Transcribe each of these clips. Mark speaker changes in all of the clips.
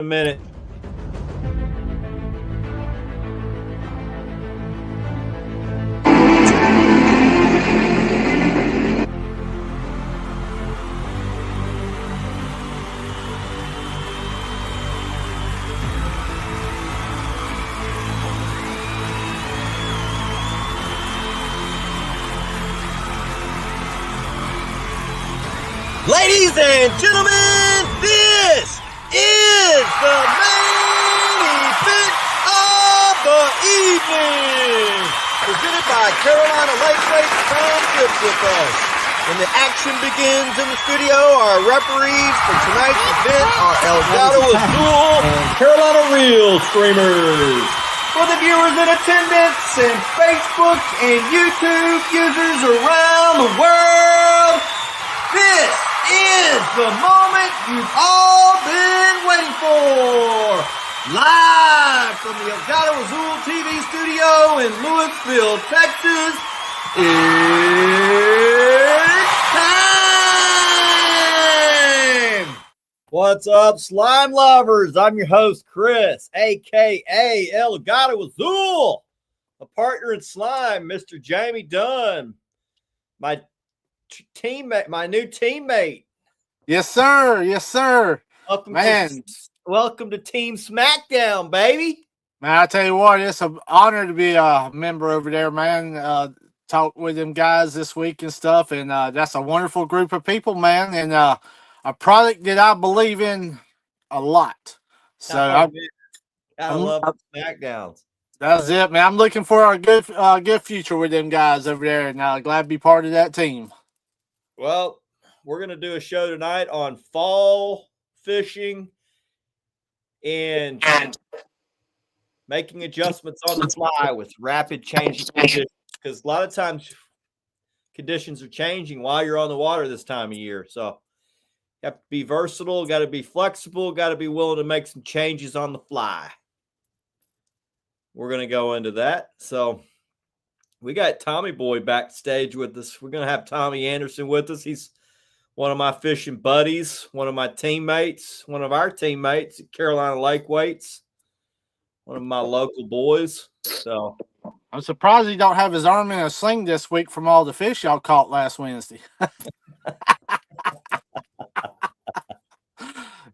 Speaker 1: a minute. Ladies and gentlemen, this is the main event of the evening. Presented by Carolina Lightweight from Good With Us. When the action begins in the studio, our referees for tonight's event are Elgato Azul and Carolina Real Streamers. For the viewers in attendance and Facebook and YouTube users around the world, this is the moment you've all been waiting for. Live from the Elgato Azul TV studio in Louisville, Texas, it's time! What's up, slime lovers? I'm your host, Chris, a.k.a. Elgato Azul. A partner in slime, Mr. Jamie Dunn. My teammate, my new teammate.
Speaker 2: Yes, sir. Yes, sir.
Speaker 1: Welcome to Team SmackDown, baby.
Speaker 2: Man, I tell you what, it's an honor to be a member over there, man. Talk with them guys this week and stuff, and that's a wonderful group of people, man, and a product that I believe in a lot. So
Speaker 1: I love SmackDowns.
Speaker 2: That's it, man. I'm looking for a good future with them guys over there, and glad to be part of that team.
Speaker 1: Well, we're going to do a show tonight on fall fishing and making adjustments on the fly with rapid changing conditions, because a lot of times conditions are changing while you're on the water this time of year. So you have to be versatile, got to be flexible, got to be willing to make some changes on the fly. We're going to go into that. So we got Tommy Boy backstage with us. We're going to have Tommy Anderson with us. He's one of my fishing buddies, one of my teammates, one of our teammates at Carolina Lake Weights, one of my local boys. So
Speaker 2: I'm surprised he don't have his arm in a sling this week from all the fish y'all caught last Wednesday.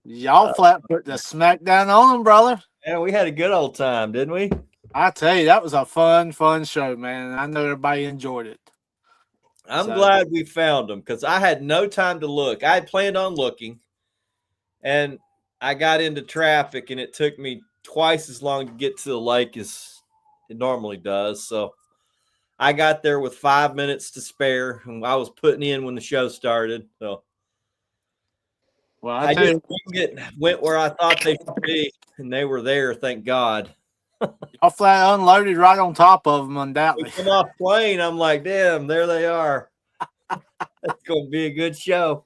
Speaker 2: Y'all flat put the smack down on him, brother.
Speaker 1: Yeah, we had a good old time, didn't we?
Speaker 2: I tell you, that was a fun show, man. I know everybody enjoyed it.
Speaker 1: I'm glad we found them, because I had no time to look. I had planned on looking, and I got into traffic, and it took me twice as long to get to the lake as it normally does. So I got there with 5 minutes to spare, and I was putting in when the show started. So I just went where I thought they should be, and they were there, thank God.
Speaker 2: Y'all flat unloaded right on top of them, undoubtedly.
Speaker 1: We come off plane, I'm like, damn, there they are. That's going to be a good show.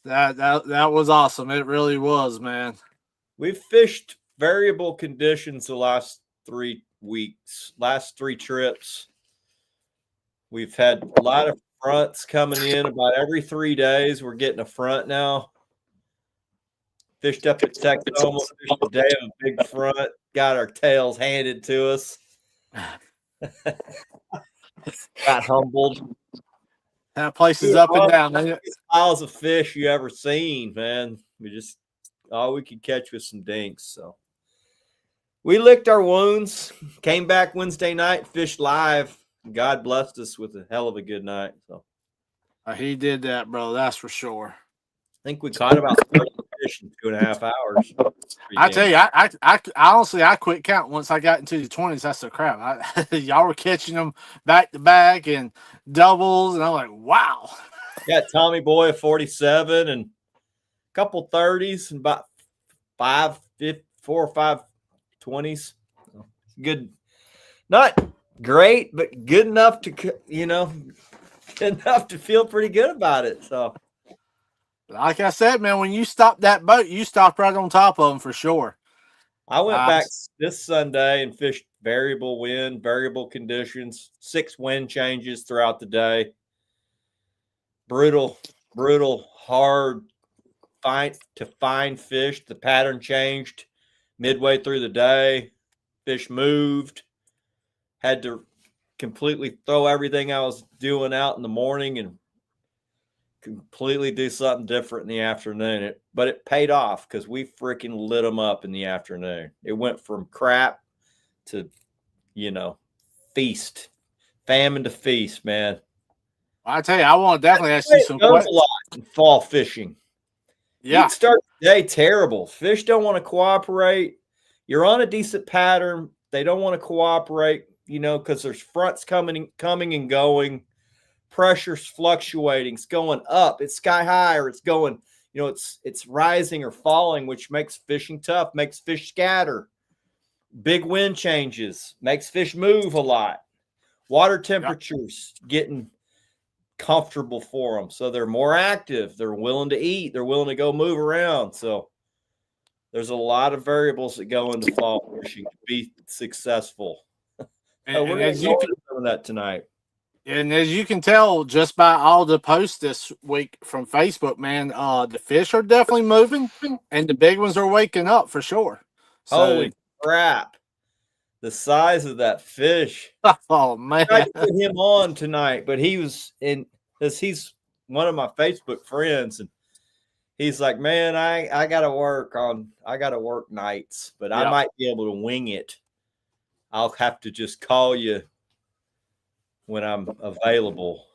Speaker 2: That was awesome. It really was, man.
Speaker 1: We've fished variable conditions the last 3 weeks, last 3 trips. We've had a lot of fronts coming in about every 3 days. We're getting a front now. Fished up at Texoma, fished a day of a big front, got our tails handed to us. Got humbled.
Speaker 2: That place is up and down.
Speaker 1: Piles of fish you ever seen, man. All we could catch was some dinks. So we licked our wounds, came back Wednesday night, fished live. God blessed us with a hell of a good night. So
Speaker 2: he did that, bro. That's for sure.
Speaker 1: I think we caught about 30 fish in 2.5 hours.
Speaker 2: I tell you, I honestly quit counting once I got into the 20s. That's the crap. Y'all were catching them back to back and doubles, and I'm like, wow.
Speaker 1: Got Tommy Boy at 47 and a couple 30s and about 4 or 5 20s. Good, not great, but good enough to good enough to feel pretty good about it. So.
Speaker 2: Like I said, man, when you stopped that boat, you stopped right on top of them for sure.
Speaker 1: I went back this Sunday and fished variable wind, variable conditions, 6 wind changes throughout the day. Brutal, hard find fish. The pattern changed midway through the day. Fish moved. Had to completely throw everything I was doing out in the morning and completely do something different in the afternoon. But it paid off because we freaking lit them up in the afternoon. It went from crap to, feast, famine to feast, man.
Speaker 2: I tell you, I want to definitely ask you some
Speaker 1: questions. A lot in fall fishing.
Speaker 2: Yeah.
Speaker 1: You'd start the day terrible. Fish don't want to cooperate. You're on a decent pattern. They don't want to cooperate, because there's fronts coming and going. Pressure's fluctuating. It's going up. It's sky high, or it's going, it's rising or falling, which makes fishing tough, makes fish scatter. Big wind changes, makes fish move a lot. Water temperatures getting comfortable for them, so they're more active. They're willing to eat. They're willing to go move around. So there's a lot of variables that go into fall fishing to be successful. And we're going to go into some of that tonight.
Speaker 2: And as you can tell just by all the posts this week from Facebook, man, the fish are definitely moving, and the big ones are waking up for sure. So,
Speaker 1: holy crap. The size of that fish.
Speaker 2: Oh, man.
Speaker 1: I tried to put him on tonight, but he's one of my Facebook friends, and he's like, man, I gotta work nights, but I might be able to wing it. I'll have to just call you when I'm available.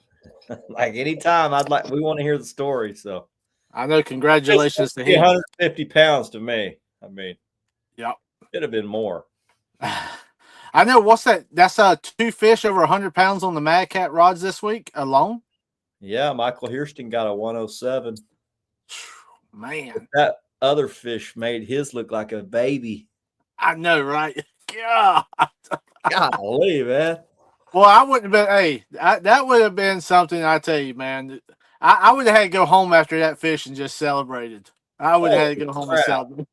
Speaker 1: Like anytime we want to hear the story. So
Speaker 2: I know, congratulations to him.
Speaker 1: 150 pounds to me. I mean, could have been more.
Speaker 2: I know. What's that? That's 2 fish over 100 pounds on the Mad Cat rods this week alone.
Speaker 1: Yeah, Michael Hairston got a 107.
Speaker 2: Man,
Speaker 1: that other fish made his look like a baby.
Speaker 2: I know, right? God,
Speaker 1: golly, man.
Speaker 2: Well, I wouldn't have been. Hey, that would have been something. I tell you, man. I would have had to go home after that fish and just celebrated. I would have had to go home and celebrate.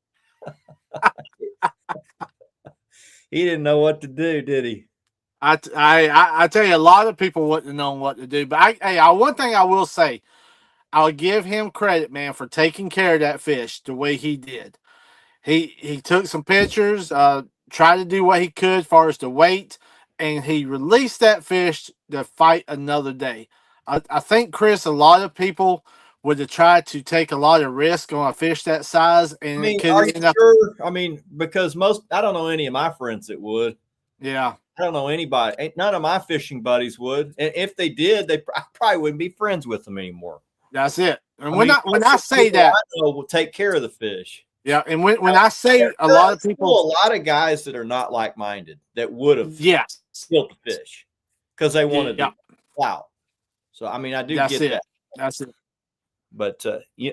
Speaker 1: He didn't know what to do, did he?
Speaker 2: I tell you, a lot of people wouldn't have known what to do. But one thing I will say, I'll give him credit, man, for taking care of that fish the way he did. He took some pictures, tried to do what he could as far as the weight, and he released that fish to fight another day. I think, Chris, a lot of people would have tried to take a lot of risk on a fish that size. And
Speaker 1: are you sure? I mean, because I don't know any of my friends that would.
Speaker 2: Yeah.
Speaker 1: I don't know anybody. None of my fishing buddies would. And if they did, I probably wouldn't be friends with them anymore.
Speaker 2: That's it. And when I say that,
Speaker 1: I know will take care of the fish.
Speaker 2: Yeah, and when I say a lot of people,
Speaker 1: a lot of guys that are not like-minded that would have killed the fish because they wanted to wow. So I mean, I do get that.
Speaker 2: That's it.
Speaker 1: But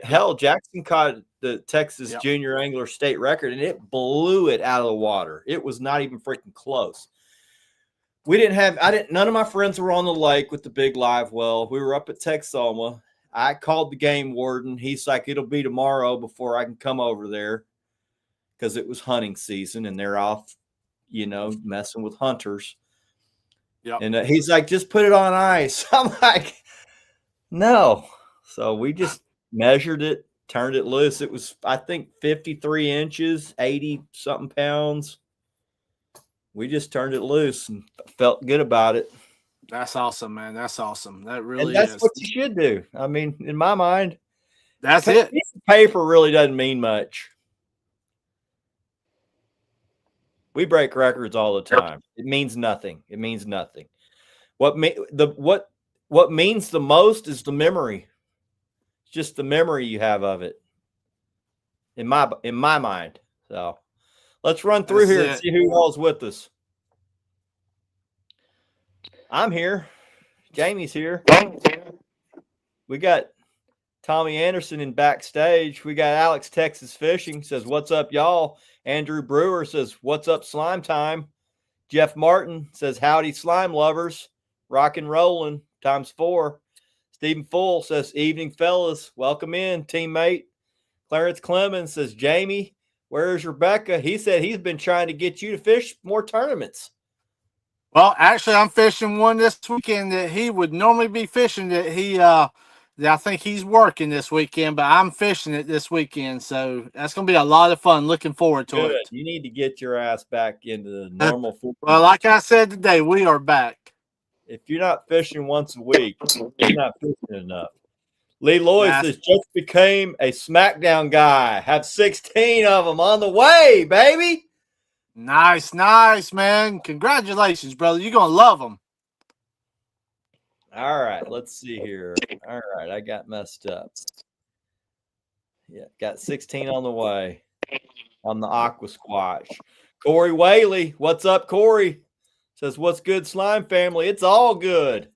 Speaker 1: hell, Jackson caught the Texas Junior Angler state record, and it blew it out of the water. It was not even freaking close. None of my friends were on the lake with the big live well. We were up at Texoma. I called the game warden. He's like, it'll be tomorrow before I can come over there because it was hunting season and they're off, messing with hunters. Yep. And he's like, just put it on ice. I'm like, no. So we just measured it, turned it loose. It was, I think, 53 inches, 80-something pounds. We just turned it loose and felt good about it.
Speaker 2: That's awesome, man. That's awesome. That really
Speaker 1: is. That's what you should do. I mean, in my mind,
Speaker 2: that's it.
Speaker 1: Paper really doesn't mean much. We break records all the time. It means nothing. It means nothing. What means the most is the memory. It's just the memory you have of it. In my mind. So let's run through here and see who all's with us. I'm here. Jamie's here. We got Tommy Anderson in backstage. We got Alex Texas Fishing says, "What's up, y'all?" Andrew Brewer says, "What's up, slime time?" Jeff Martin says, "Howdy, slime lovers. Rock and rolling ×4. Stephen Full says, "Evening, fellas. Welcome in, teammate." Clarence Clemens says, "Jamie, where's Rebecca?" He said he's been trying to get you to fish more tournaments.
Speaker 2: Well, actually, I'm fishing one this weekend that he would normally be fishing that he I think he's working this weekend, but I'm fishing it this weekend. So that's going to be a lot of fun. Looking forward to
Speaker 1: Good.
Speaker 2: it.
Speaker 1: You need to get your ass back into the normal food.
Speaker 2: Well, like I said today, we are back.
Speaker 1: If you're not fishing once a week, you're not fishing enough. Lee Lloyd says, just became a SmackDown guy. Have 16 of them on the way, baby.
Speaker 2: Nice, man. Congratulations, brother. You're going to love them.
Speaker 1: All right, let's see here. All right, I got messed up. Yeah, got 16 on the way on the Aqua Squatch. Corey Whaley, what's up, Corey? Says, what's good, Slime family? It's all good.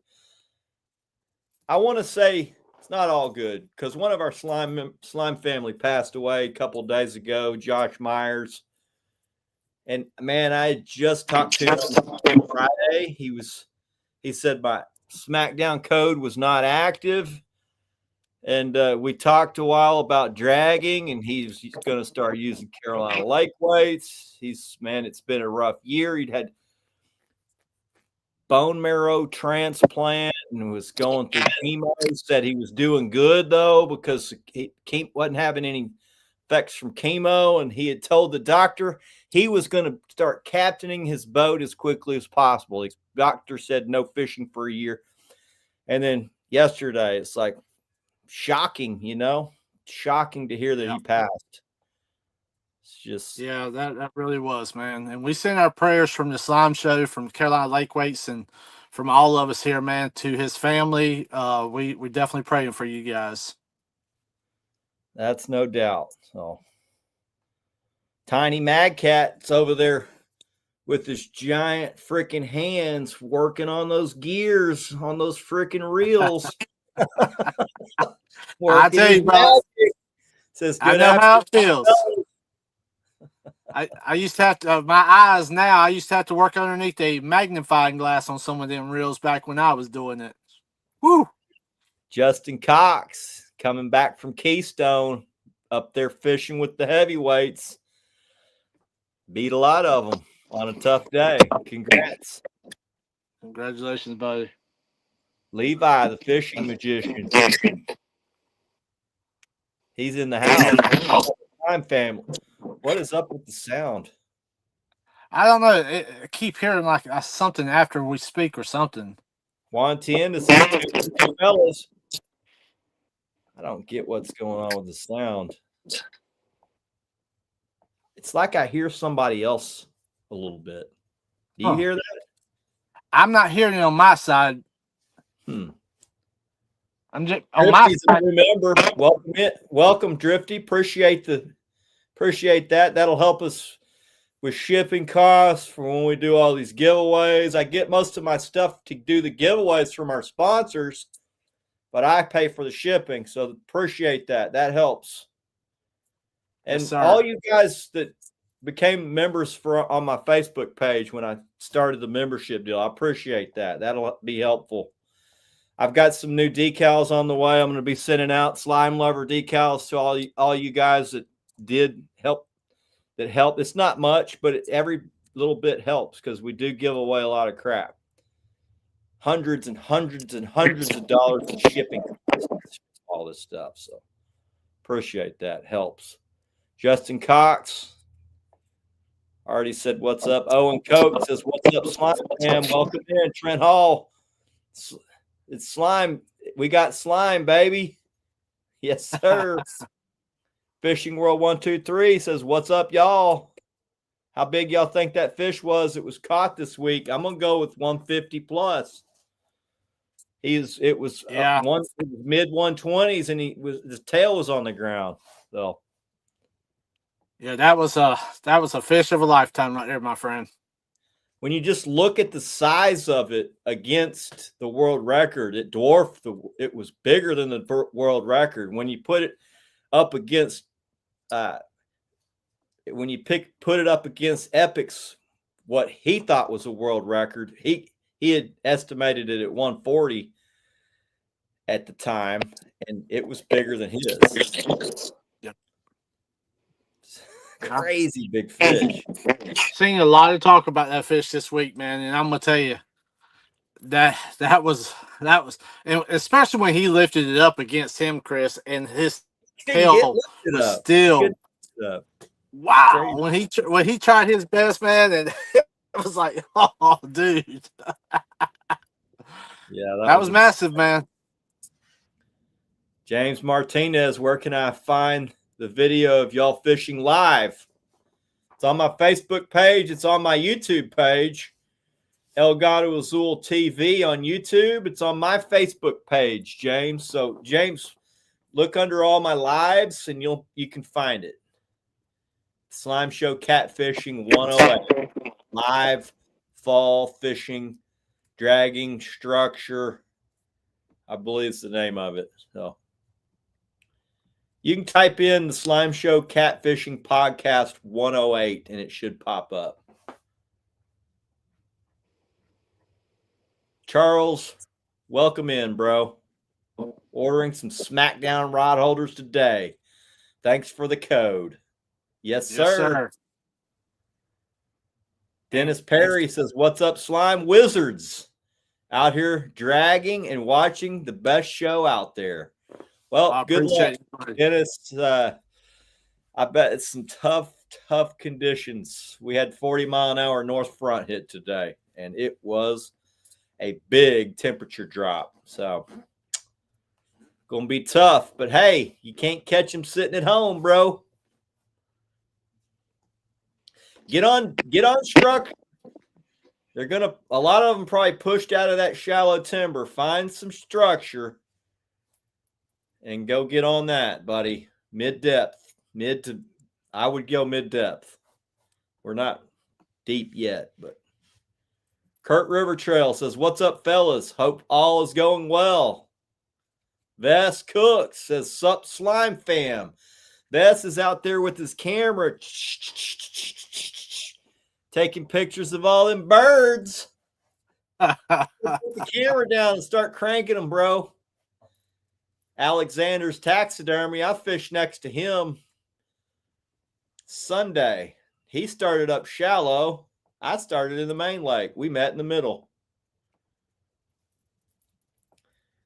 Speaker 1: I want to say it's not all good because one of our slime family passed away a couple of days ago, Josh Myers. And, man, I just talked to him Friday. He said my SmackDown code was not active. And we talked a while about dragging, and he's going to start using Carolina Lake weights. It's been a rough year. He'd had bone marrow transplant and was going through chemo. Said he was doing good, though, because he wasn't having any effects from chemo. And he had told the doctor he was going to start captaining his boat as quickly as possible. The doctor said no fishing for a year. And then yesterday, it's like shocking, shocking to hear that he passed. It's just.
Speaker 2: Yeah, that really was, man. And we send our prayers from the Slime Show, from Carolina Lake Weights, and from all of us here, man, to his family. We definitely praying for you guys.
Speaker 1: That's no doubt. So. Tiny Mad Cat's over there with his giant freaking hands working on those gears, on those freaking reels.
Speaker 2: I tell you, bro.
Speaker 1: Says,
Speaker 2: I know how it feels. I used to have to, my eyes now, I used to have to work underneath a magnifying glass on some of them reels back when I was doing it. Woo!
Speaker 1: Justin Cox coming back from Keystone, up there fishing with the heavyweights. Beat a lot of them on a tough day. Congrats.
Speaker 2: Congratulations, buddy.
Speaker 1: Levi, the fishing magician. He's in the house. Time family. What is up with the sound?
Speaker 2: I don't know. I keep hearing like something after we speak or something.
Speaker 1: Juan 10 to 2 fellas. I don't get what's going on with the sound. It's like I hear somebody else a little bit. Do you hear that?
Speaker 2: I'm not hearing it on my side.
Speaker 1: I'm
Speaker 2: just on my side.
Speaker 1: Remember, welcome, Drifty. Appreciate that. That'll help us with shipping costs for when we do all these giveaways. I get most of my stuff to do the giveaways from our sponsors, but I pay for the shipping, so appreciate that. That helps. And
Speaker 2: yes,
Speaker 1: all you guys that became members on my Facebook page when I started the membership deal, I appreciate that. That'll be helpful. I've got some new decals on the way. I'm going to be sending out Slime Lover decals to all you guys that did help. That helped. It's not much, but every little bit helps because we do give away a lot of crap. Hundreds and hundreds and hundreds of dollars in shipping, all this stuff. So appreciate that. Helps. Justin Cox already said, what's up? Owen Coke says, what's up, Slime Fam? Welcome in. Trent Hall. It's Slime. We got Slime, baby. Yes, sir. Fishing World 123 says, what's up, y'all? How big y'all think that fish was? It was caught this week. I'm going to go with 150 plus. It was mid 120s, and his tail was on the ground. So.
Speaker 2: Yeah, that was a fish of a lifetime right there, my friend.
Speaker 1: When you just look at the size of it against the world record, it dwarfed it was bigger than the world record. When you put it up against put it up against Epic's, what he thought was a world record, he had estimated it at 140 at the time, and it was bigger than his. Crazy big fish.
Speaker 2: Seen a lot of talk about that fish this week, man, and I'm gonna tell you, that was, and especially when he lifted it up against him, Chris, and his
Speaker 1: Couldn't get
Speaker 2: tail
Speaker 1: lifted
Speaker 2: was
Speaker 1: up.
Speaker 2: still
Speaker 1: Couldn't lift it up.
Speaker 2: wow.
Speaker 1: Crazy.
Speaker 2: When he tried his best, man, and it was like, oh, dude,
Speaker 1: Yeah,
Speaker 2: that was massive, man.
Speaker 1: James Martinez, where can I find the video of y'all fishing live? It's on my Facebook page. It's on my YouTube page, El Gato Azul TV on YouTube. It's on my Facebook page, James. So, James, look under all my lives, and you can find it. Slime Show Catfishing 108. Live fall fishing, dragging structure. I believe it's the name of it. So you can type in the Slime Show Catfishing Podcast 108 and it should pop up. Charles, welcome in, bro. Ordering some Smackdown rod holders today. Thanks for the code. Yes, sir.
Speaker 2: Yes, sir.
Speaker 1: Dennis Perry says, what's up, Slime Wizards? Out here dragging and watching the best show out there. Well, good luck, Dennis. I bet it's some tough conditions. We had 40-mile-an-hour north front hit today, and it was a big temperature drop. So, going to be tough. But, hey, you can't catch them sitting at home, bro. Get on structure. They're a lot of them probably pushed out of that shallow timber. Find some structure and go get on that, buddy. Mid-depth. I would go mid-depth. We're not deep yet, but Kurt River Trail says, what's up, fellas? Hope all is going well. Vess Cook says, sup, Slime fam. Vess is out there with his camera taking pictures of all them birds. Put the camera down and start cranking them, bro. Alexander's Taxidermy. I fished next to him Sunday. He started up shallow. I started in the main lake. We met in the middle.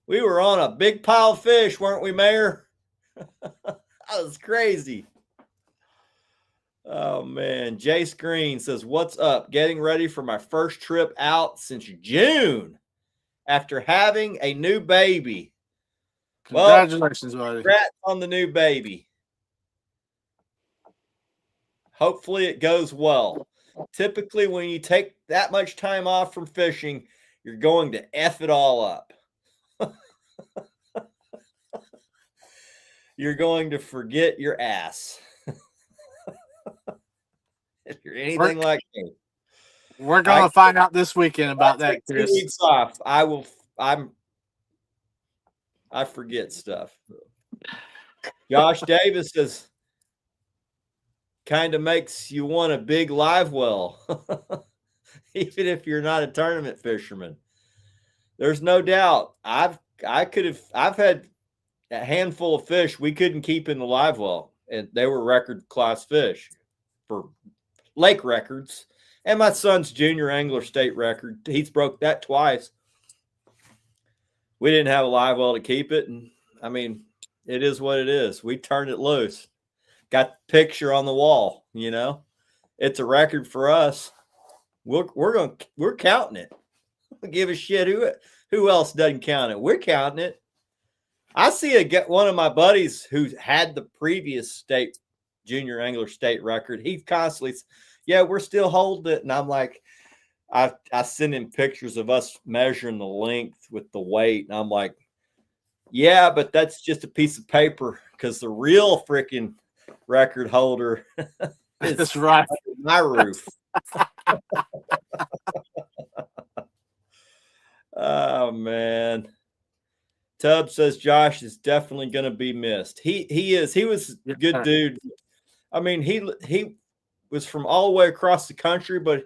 Speaker 1: We were on a big pile of fish, weren't we, Mayor? That was crazy. Oh, man. Jace Green says, what's up? Getting ready for my first trip out since June after having a new baby.
Speaker 2: Congratulations, buddy.
Speaker 1: Congrats on the new baby. Hopefully it goes well. Typically, when you take that much time off from fishing, you're going to F it all up. You're going to forget your ass. If you're anything like me.
Speaker 2: We're going to find out this weekend about that, Chris.
Speaker 1: 2 weeks off. I forget stuff. Josh Davis says, kind of makes you want a big live well, even if you're not a tournament fisherman. There's no doubt. I've had a handful of fish we couldn't keep in the live well, and they were record class fish for lake records. And my son's junior angler state record, he's broke that twice. We didn't have a live well to keep it, and I mean, it is what it is. We turned it loose. Got the picture on the wall, you know. It's a record for us. We're counting it. We'll give a shit who else doesn't count it. We're counting it. I see one of my buddies who had the previous state junior angler state record. He constantly, yeah, we're still holding it, and I'm like, I send him pictures of us measuring the length with the weight, and I'm like, yeah, but that's just a piece of paper because the real freaking record holder is
Speaker 2: that's right.
Speaker 1: My roof. Oh man. Tubb says Josh is definitely going to be missed. He is. He was a good dude. I mean, he was from all the way across the country, but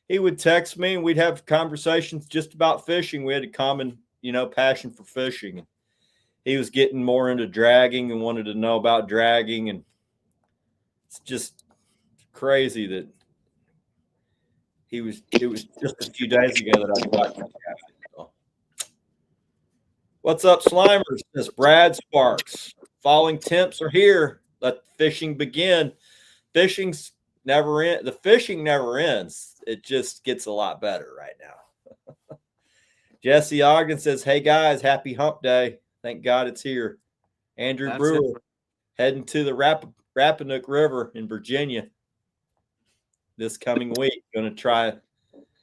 Speaker 1: he would text me and we'd have conversations just about fishing. We had a common, passion for fishing. He was getting more into dragging and wanted to know about dragging, and it's just crazy that it was just a few days ago that I got What's up, Slimers? Says Brad Sparks. Falling temps are here. Let fishing begin. Fishing's never end. The fishing never ends. It just gets a lot better right now. Jesse Ogden says, "Hey guys, happy Hump Day. Thank God it's here." Andrew
Speaker 2: That's
Speaker 1: Brewer
Speaker 2: it.
Speaker 1: heading to the Rappahannock River in Virginia this coming week. Going to try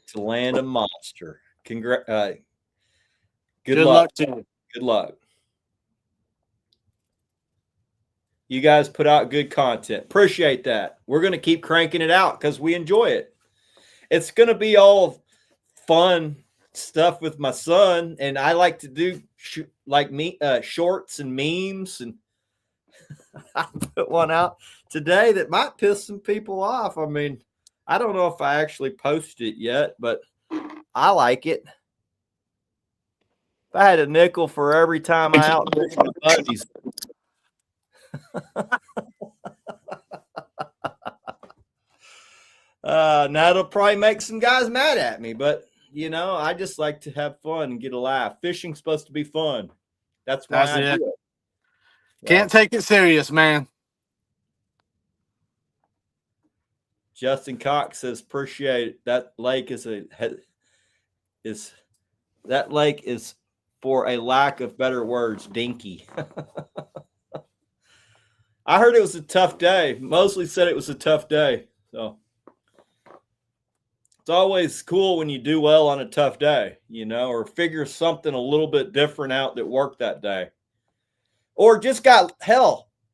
Speaker 1: to land a monster. Good luck
Speaker 2: to you.
Speaker 1: Good luck. You guys put out good content. Appreciate that. We're going to keep cranking it out because we enjoy it. It's going to be all fun stuff with my son, and I like to do shorts and memes, and I put one out today that might piss some people off. I mean, I don't know if I actually posted it yet, but I like it. If I had a nickel for every time I outfish my buddies. Now it'll probably make some guys mad at me, but I just like to have fun and get a laugh. Fishing's supposed to be fun. That's why I do it.
Speaker 2: Can't take it serious, man.
Speaker 1: Justin Cox says, "Appreciate it. That lake is for a lack of better words, dinky." I heard it was a tough day. Mosley said it was a tough day. So it's always cool when you do well on a tough day, or figure something a little bit different out that worked that day. Or just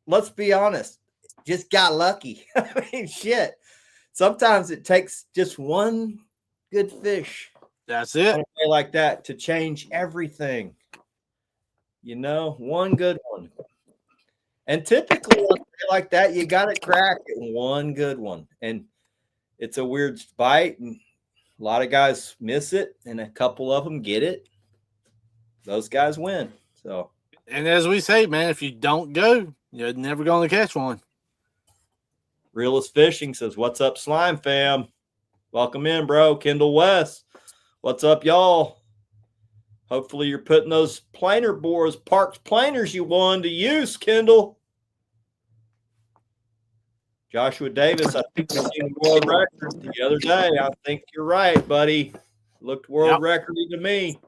Speaker 1: let's be honest, just got lucky. I mean, shit. Sometimes it takes just one good fish.
Speaker 2: That's it.
Speaker 1: Like that to change everything. One good one. And typically like that, you got to crack it one good one. And it's a weird bite, and a lot of guys miss it, and a couple of them get it. Those guys win. So,
Speaker 2: and as we say, man, if you don't go, you're never going to catch one.
Speaker 1: Realist Fishing says, "What's up, Slime fam? Welcome in, bro." Kendall West, "What's up, y'all? Hopefully you're putting those planer boars, Parks planers you won to use, Kendall." Joshua Davis, "I think I seen the world record the other day." I think you're right, buddy. Looked world recordy to me.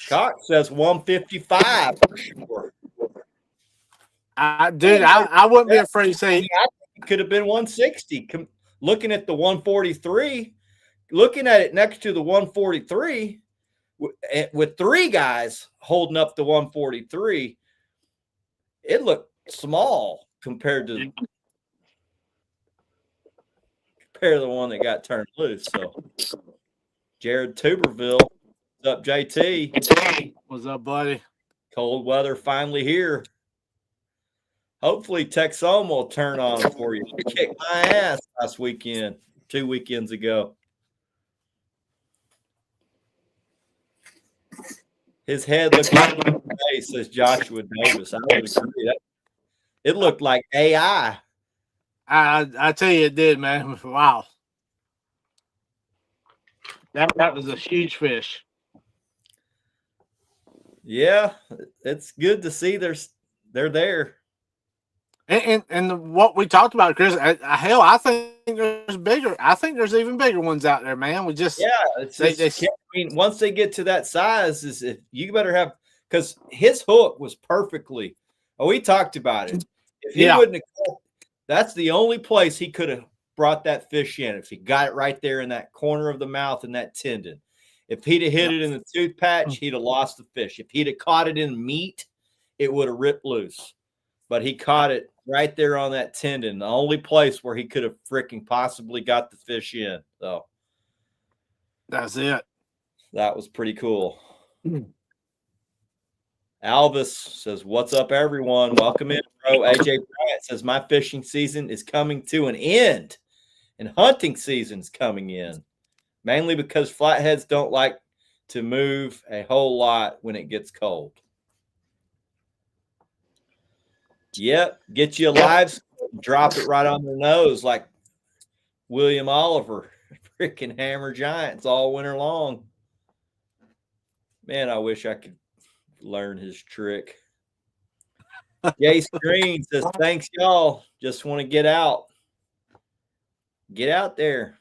Speaker 1: Cox says 155 for sure.
Speaker 2: I wouldn't be afraid to say
Speaker 1: I think it could have been 160. Looking at the 143, looking at it next to the 143, with three guys holding up the 143, it looked small compared to the one that got turned loose. So, Jared Tuberville, what's up, JT?
Speaker 2: What's up, buddy?
Speaker 1: Cold weather finally here. Hopefully Texome will turn on for you. Kicked my ass last weekend, 2 weekends ago. His head looked like a face, says Joshua Davis. I would agree. It looked like AI.
Speaker 2: I tell you, it did, man. Wow. That was a huge fish.
Speaker 1: Yeah, it's good to see they're there.
Speaker 2: And what we talked about, Chris, hell, I think there's bigger. I think there's even bigger ones out there, man.
Speaker 1: Once they get to that size, you better have, because his hook was perfectly. Oh, we talked about it. If he wouldn't have, that's the only place he could have brought that fish in. If he got it right there in that corner of the mouth and that tendon. If he'd have hit it in the tooth patch, he'd have lost the fish. If he'd have caught it in meat, it would have ripped loose. But he caught it right there on that tendon, the only place where he could have freaking possibly got the fish in. So
Speaker 2: that's it.
Speaker 1: That was pretty cool. Alvis says, "What's up, everyone? Welcome in, bro." AJ Bryant says, "My fishing season is coming to an end, and hunting season's coming in, mainly because flatheads don't like to move a whole lot when it gets cold." Yep, get you a live scope, drop it right on their nose like William Oliver, freaking hammer giants all winter long. Man, I wish I could learn his trick. Jace Green says, thanks, y'all. Just want to get out. Get out there.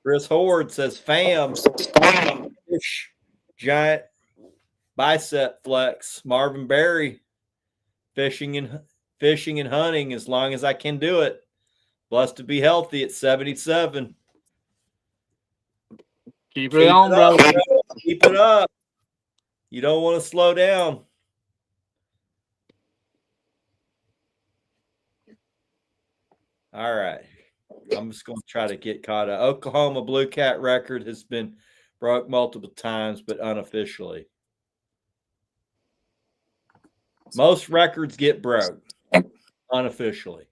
Speaker 1: Chris Horde says, fam. Fish, giant bicep flex. Marvin Berry, fishing and hunting as long as I can do it. Blessed to be healthy at 77.
Speaker 2: Keep it on, bro.
Speaker 1: Keep it up. You don't want to slow down. All right. I'm just going to try to get caught up. Oklahoma Blue Cat record has been broke multiple times, but unofficially. Most records get broke unofficially.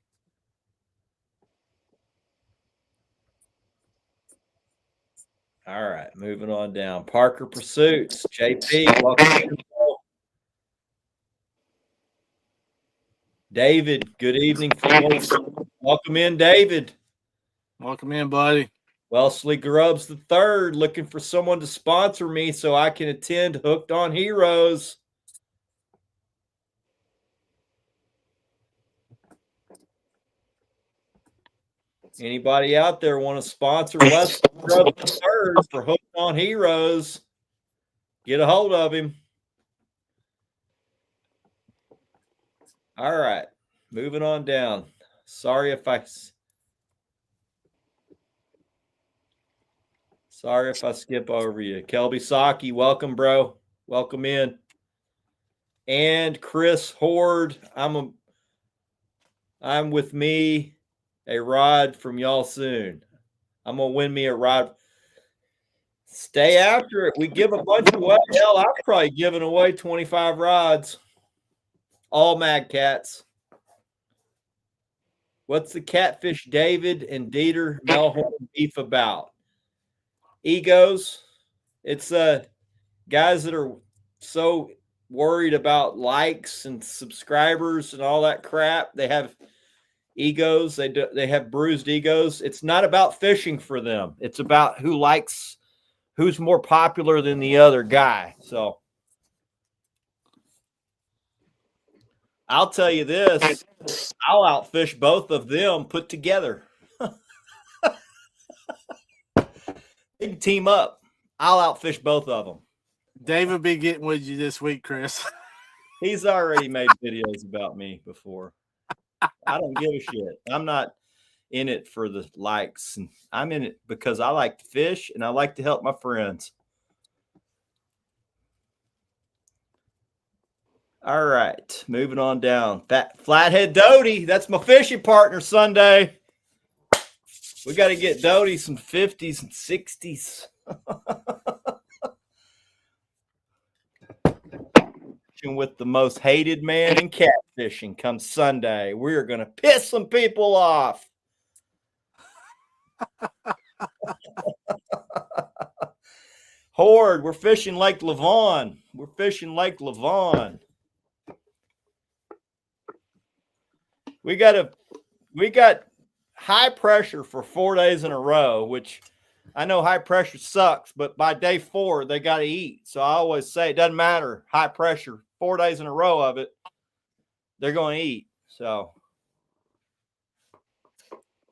Speaker 1: All right, moving on down. Parker Pursuits, JP, welcome. David, good evening. Welcome in, David.
Speaker 2: Welcome in, buddy.
Speaker 1: Wellesley Grubbs III, looking for someone to sponsor me so I can attend Hooked on Heroes. Anybody out there want to sponsor Wesley Grubbs III for Hooked on Heroes? Get a hold of him. All right, moving on down. Sorry if I skip over you. Kelby Saki, welcome, bro. Welcome in. And Chris Horde, I'm with me a rod from y'all soon. I'm gonna win me a rod. Stay after it. We give a bunch away. Hell, I'm probably giving away 25 rods. All Mad Cats. What's the Catfish David and Dieter Melhorn beef about? Egos. It's guys that are so worried about likes and subscribers and all that crap. They have egos. They have bruised egos. It's not about fishing for them. It's about who's more popular than the other guy. So I'll tell you this, I'll outfish both of them put together. They can team up. I'll outfish both of them.
Speaker 2: David be getting with you this week, Chris.
Speaker 1: He's already made videos about me before. I don't give a shit. I'm not in it for the likes. I'm in it because I like to fish and I like to help my friends. All right, moving on down. Flathead Doty, that's my fishing partner Sunday. We got to get Doty some 50s and 60s. With the most hated man in catfishing comes Sunday. We are going to piss some people off. Horde, we're fishing Lake Lavon. We got high pressure for 4 days in a row, which I know high pressure sucks, but by day 4, they got to eat. So I always say it doesn't matter. High pressure, 4 days in a row of it, they're going to eat. So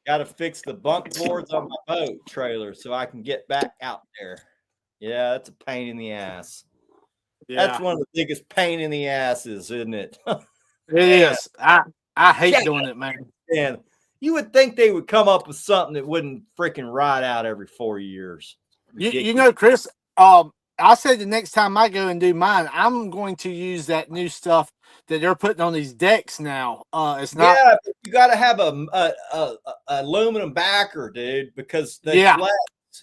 Speaker 1: got to fix the bunk boards on my boat trailer so I can get back out there. Yeah, that's a pain in the ass. Yeah. That's one of the biggest pain in the asses, isn't it?
Speaker 2: It is. I hate doing it, man.
Speaker 1: And you would think they would come up with something that wouldn't freaking ride out every 4 years.
Speaker 2: You know, Chris, I said the next time I go and do mine, I'm going to use that new stuff that they're putting on these decks now. It's not.
Speaker 1: Yeah, but you got to have a aluminum backer, dude, because they flex,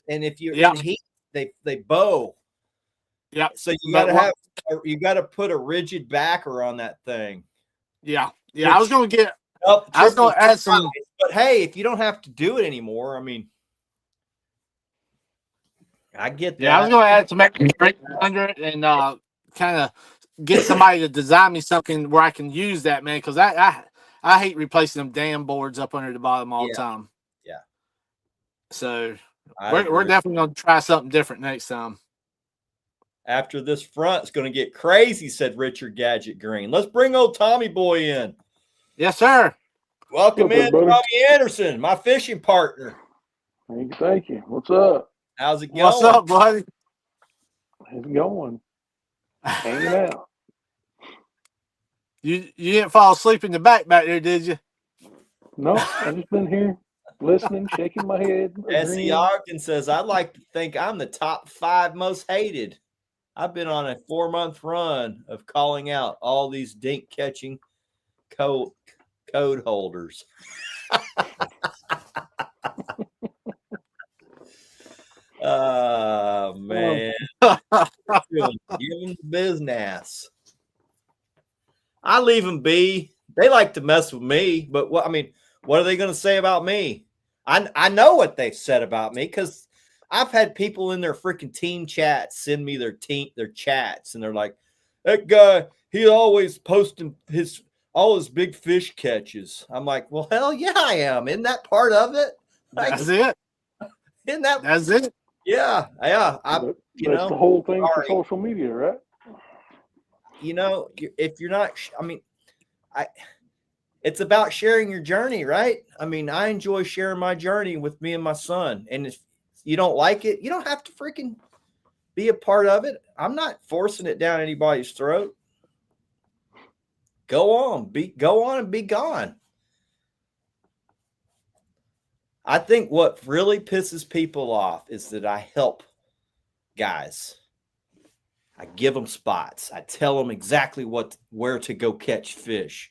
Speaker 1: and if you're in heat, they bow.
Speaker 2: Yeah.
Speaker 1: So you got to put a rigid backer on that thing.
Speaker 2: Yeah. Yeah. I was going to add some.
Speaker 1: But hey, if you don't have to do it anymore, I mean, I get that.
Speaker 2: Yeah, I was going to add some extra 300 and kind of get somebody to design me something where I can use that, man, because I hate replacing them damn boards up under the bottom all the time.
Speaker 1: Yeah.
Speaker 2: So we're definitely going to try something different next time.
Speaker 1: After this front, it's going to get crazy, said Richard Gadget Green. Let's bring old Tommy Boy in.
Speaker 2: Yes, sir.
Speaker 1: Welcome in, Tommy Anderson, my fishing partner.
Speaker 3: Thank you. What's up?
Speaker 1: How's it going?
Speaker 2: What's up, buddy?
Speaker 3: It's going. Hanging out.
Speaker 2: You didn't fall asleep in the back there, did you?
Speaker 3: No, I've just been here listening, shaking my head.
Speaker 1: S.E. Ogden says, I'd like to think I'm the top 5 most hated. I've been on a 4-month run of calling out all these dink-catching code holders. Oh, man. Give them the business. I leave them be. They like to mess with me, but what are they going to say about me? I know what they've said about me because I've had people in their freaking team chats send me their chats, and they're like, that guy, he always posting all his big fish catches. I'm like, well, hell yeah, I am. Isn't that part of it?
Speaker 2: That's it. That's it.
Speaker 1: Yeah.
Speaker 3: That's the whole thing for social media, right?
Speaker 1: If you're not, it's about sharing your journey, right? I enjoy sharing my journey with me and my son. And if you don't like it, you don't have to freaking be a part of it. I'm not forcing it down anybody's throat. Go on and be gone. I think what really pisses people off is that I help guys. I give them spots. I tell them exactly where to go catch fish.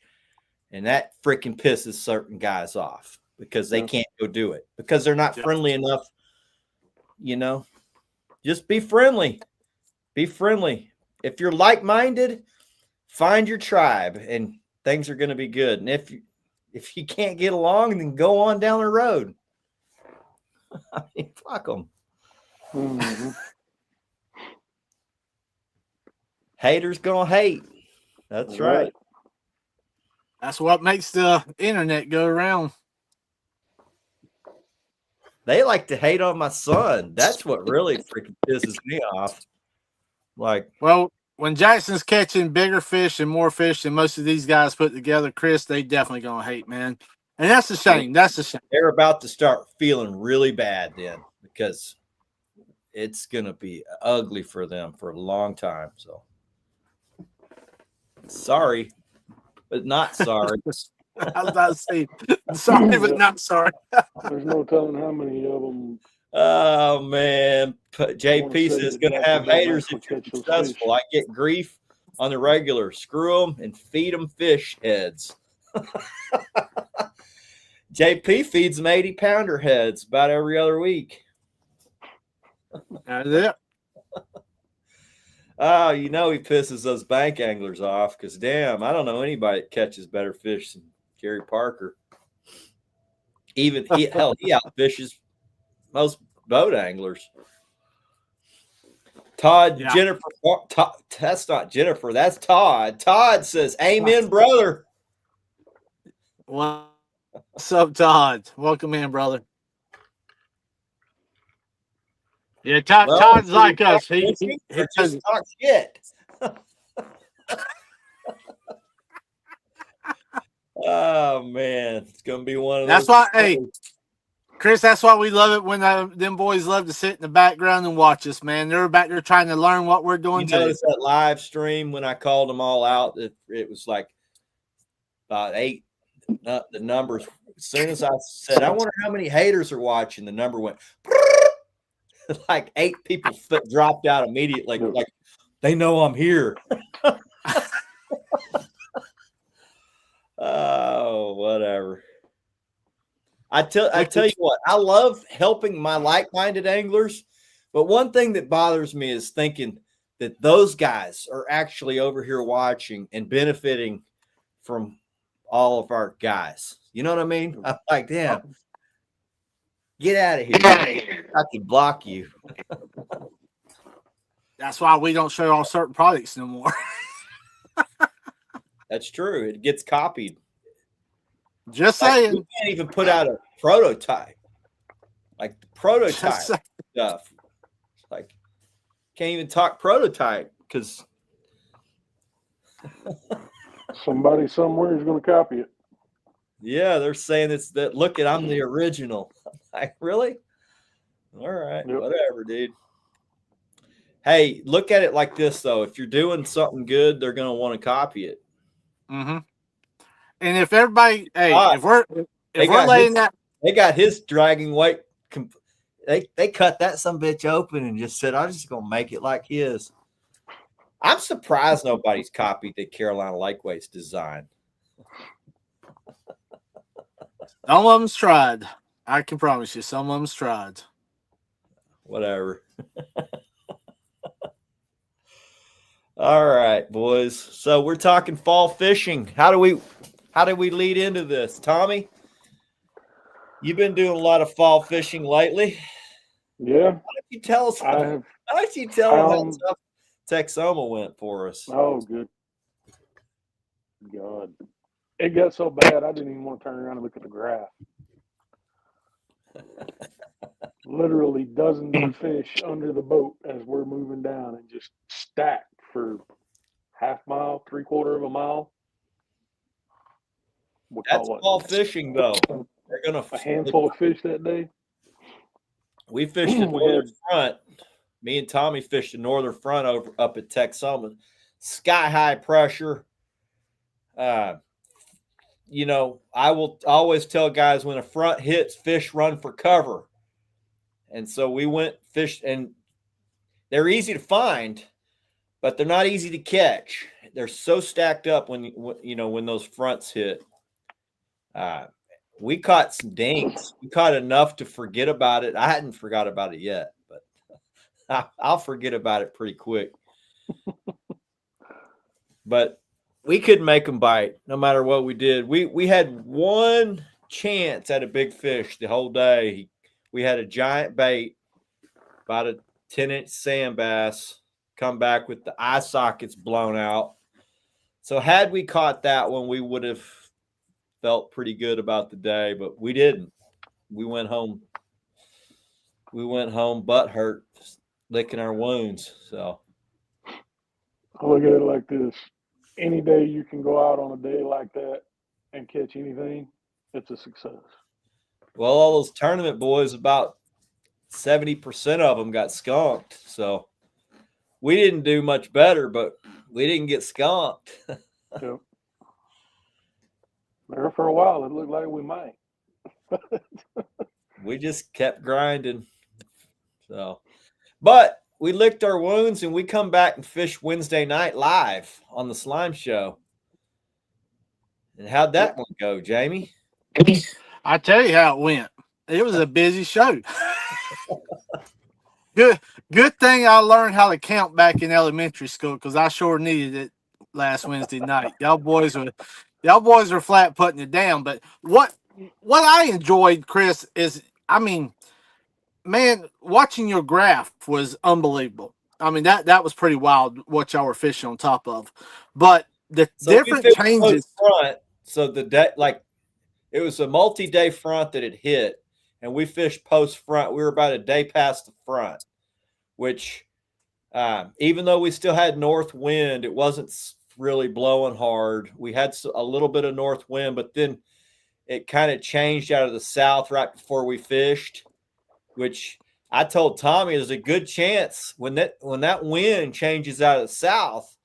Speaker 1: And that freaking pisses certain guys off because they can't go do it because they're not friendly enough. Just be friendly. Be friendly. If you're like-minded, find your tribe and things are going to be good. And if you can't get along, then go on down the road. Fuck them.
Speaker 3: Mm-hmm.
Speaker 1: Haters gonna hate. That's right.
Speaker 2: That's what makes the internet go around.
Speaker 1: They like to hate on my son. That's what really freaking pisses me off.
Speaker 2: Well, when Jackson's catching bigger fish and more fish than most of these guys put together, Chris, they definitely gonna hate, man. And that's a shame. That's a shame.
Speaker 1: They're about to start feeling really bad then because it's gonna be ugly for them for a long time. So sorry, but not sorry.
Speaker 2: I was about to say sorry, but not sorry.
Speaker 3: There's no telling how many of them.
Speaker 1: Oh man, JP says going to have haters if you're successful. I get grief on the regular. Screw them and feed them fish heads. JP feeds them 80-pounder heads about every other week.
Speaker 2: That's it.
Speaker 1: Oh, he pisses those bank anglers off because, damn, I don't know anybody that catches better fish than Gary Parker. Even he outfishes most boat anglers. Todd, Jennifer, that's not Jennifer, that's Todd. Todd says, amen, brother.
Speaker 2: What's up, Todd? Welcome in, brother. Yeah, Todd's like us. He
Speaker 1: just talk shit. Oh man, it's gonna be one of those.
Speaker 2: That's why, hey, Chris. That's why we love it when them boys love to sit in the background and watch us, man. They're back there trying to learn what we're doing.
Speaker 1: You notice that live stream when I called them all out? It was like about 8. The numbers. As soon as I said, I wonder how many haters are watching, the number went. Like 8 people dropped out immediately. Like they know I'm here. Oh, whatever. I tell you what, I love helping my like-minded anglers, but one thing that bothers me is thinking that those guys are actually over here watching and benefiting from all of our guys. You know what I mean? I'm like, damn. Get out of here. I can block you.
Speaker 2: That's why we don't show all certain products no more.
Speaker 1: That's true. It gets copied.
Speaker 2: Just saying.
Speaker 1: We can't even put out a prototype. Like the prototype stuff. Like, can't even talk prototype because
Speaker 3: Somebody somewhere is going to copy it.
Speaker 1: yeah, they're saying it's that. Look at, I'm the original. Like, really? All right,
Speaker 3: Yep.
Speaker 1: whatever, dude. Hey, look at it like this though. If you're doing something good, they're gonna want to copy it.
Speaker 2: Mm-hmm. And if everybody, hey, if we're
Speaker 1: they got his dragging weight. They cut that some bitch open and just said, "I'm just gonna make it like his." I'm surprised nobody's copied the Carolina Lakeways design.
Speaker 2: Some of them's tried. I can promise you, some of them's tried.
Speaker 1: Whatever. All right, boys. So we're talking fall fishing. How do we lead into this, Tommy? You've been doing a lot of fall fishing lately.
Speaker 3: Yeah.
Speaker 1: Why don't you tell us? Why don't you tell them how tough Texoma went for us?
Speaker 3: Oh, good God. It got so bad, I didn't even want to turn around and look at the graph. Literally dozens of fish under the boat as we're moving down and just stacked for half mile, 3/4 of a mile.
Speaker 1: That's fall fishing, though. They're gonna
Speaker 3: a handful of fish that day.
Speaker 1: We fished the northern front. Me and Tommy fished the northern front up at Texoma. Sky high pressure. You know, I will always tell guys when a front hits, fish run for cover. And so we went fished, and they're easy to find, but they're not easy to catch. They're so stacked up when those fronts hit. We caught some dinks. We caught enough to forget about it. I hadn't forgot about it yet, but I'll forget about it pretty quick. But we couldn't make them bite no matter what we did. We had one chance at a big fish the whole day. We had a giant bait, about a 10-inch sand bass, come back with the eye sockets blown out. So had we caught that one, we would have felt pretty good about the day, but we didn't. We went home butt hurt, licking our wounds. So
Speaker 3: I look at it like this. Any day you can go out on a day like that and catch anything, it's a success.
Speaker 1: Well, all those tournament boys, about 70% of them got skunked. So we didn't do much better, but we didn't get skunked.
Speaker 3: Yep. There for a while, it looked like we might.
Speaker 1: We just kept grinding. So, but we licked our wounds and we come back and fish Wednesday night live on the Slime Show. And how'd that one go, Jamie?
Speaker 2: I tell you how it went. It was a busy show. Good thing I learned how to count back in elementary school because I sure needed it last Wednesday night. Y'all boys were flat putting it down. But what I enjoyed, Chris, is man, watching your graph was unbelievable. I mean, that was pretty wild what y'all were fishing on top of. But the different changes.
Speaker 1: Front, so the day, like, it was a multi-day front that it hit, and we fished post front. We were about a day past the front, which even though we still had north wind, it wasn't really blowing hard. We had a little bit of north wind, but then it kind of changed out of the south right before we fished, which I told Tommy there's a good chance when that wind changes out of the south,